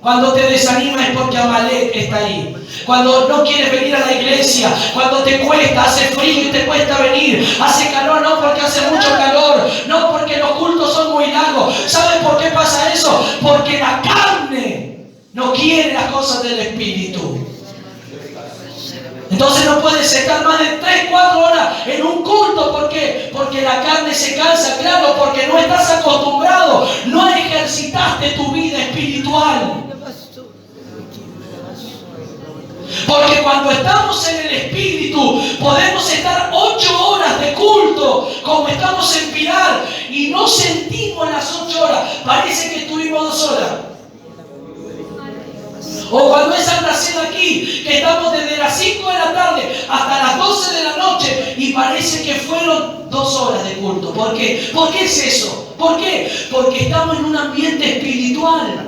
Cuando te desanimas es porque Amalek está ahí. Cuando no quieres venir a la iglesia, cuando te cuesta, hace frío y te cuesta venir, hace calor, no porque hace mucho calor, no porque los cultos son muy largos. ¿Sabes por qué pasa eso? Porque la carne no quiere las cosas del Espíritu. Entonces no puedes estar más de 3-4 horas en un culto. ¿Por qué? Porque la carne se cansa, claro, porque no estás acostumbrado, no ejercitaste tu vida espiritual. Porque cuando estamos en el Espíritu podemos estar 8 horas de culto como estamos en Pilar y no sentimos las 8 horas, parece que estuvimos 2 horas. O cuando es Santa Cena aquí, que estamos desde las 5 de la tarde hasta las 12 de la noche y parece que fueron 2 horas de culto. ¿Por qué? ¿Por qué es eso? ¿Por qué? Porque estamos en un ambiente espiritual.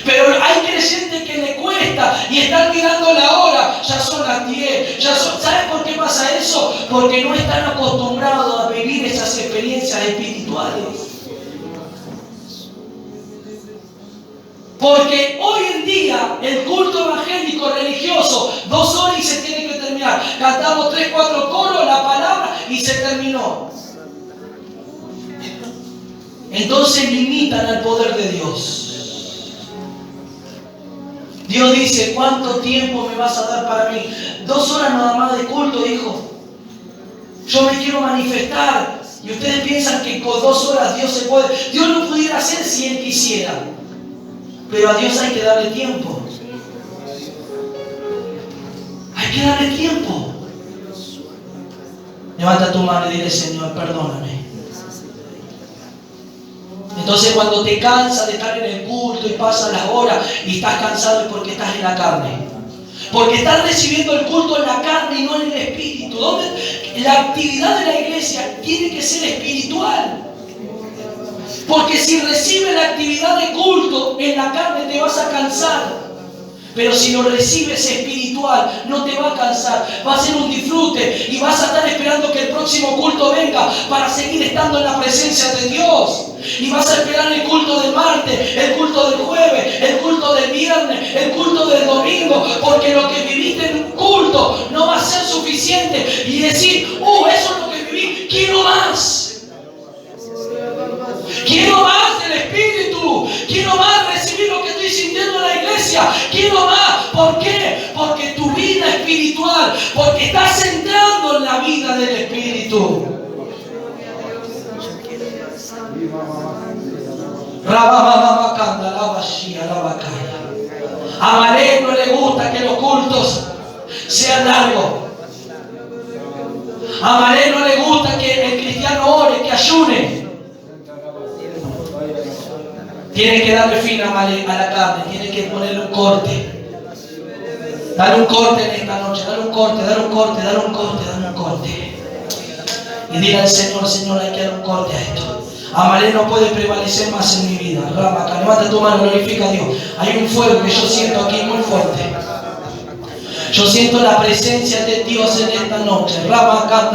Pero hay creyentes que le cuesta y están mirando la hora, ya son las 10, ¿sabes por qué pasa eso? Porque no están acostumbrados a vivir esas experiencias espirituales. Porque hoy en día el culto evangélico religioso, 2 horas y se tiene que terminar. Cantamos 3-4 coros, la palabra y se terminó. Entonces limitan al poder de Dios. Dios dice, ¿cuánto tiempo me vas a dar para mí? 2 horas nada más de culto, hijo. Yo me quiero manifestar. Y ustedes piensan que con 2 horas Dios se puede. Dios lo pudiera hacer si Él quisiera. Pero a Dios hay que darle tiempo. Hay que darle tiempo. Levanta tu mano y dile, Señor, perdóname. Entonces cuando te cansas de estar en el culto y pasan las horas y estás cansado es porque estás en la carne. Porque estás recibiendo el culto en la carne y no en el espíritu. La actividad de la iglesia tiene que ser espiritual. Porque si recibes la actividad de culto en la carne te vas a cansar. Pero si lo recibes espiritual, no te va a cansar. Va a ser un disfrute y vas a estar esperando que el próximo culto venga para seguir estando en la presencia de Dios. Y vas a esperar el culto del martes, el culto del jueves, el culto del viernes, el culto del domingo. Porque lo que viviste en un culto no va a ser suficiente. Y decir, eso es lo que viví, quiero más. Quiero más del Espíritu. Quiero más recibir lo que estoy sintiendo en la iglesia. Quiero más. ¿Por qué? Porque tu vida espiritual, porque estás entrando en la vida del Espíritu. A Amalek no le gusta que los cultos sean largos. A Amalek no le gusta que el cristiano ore, que ayune. Tiene que darle fin a la carne, tiene que ponerle un corte. Dale un corte en esta noche, dale un corte, dale un corte, dale un corte, dale un corte. Y dile al Señor, Señor, hay que dar un corte a esto. Amalek no puede prevalecer más en mi vida. Ramaca, levanta tu mano, glorifica a Dios. Hay un fuego que yo siento aquí muy fuerte. Yo siento la presencia de Dios en esta noche. Ramaca,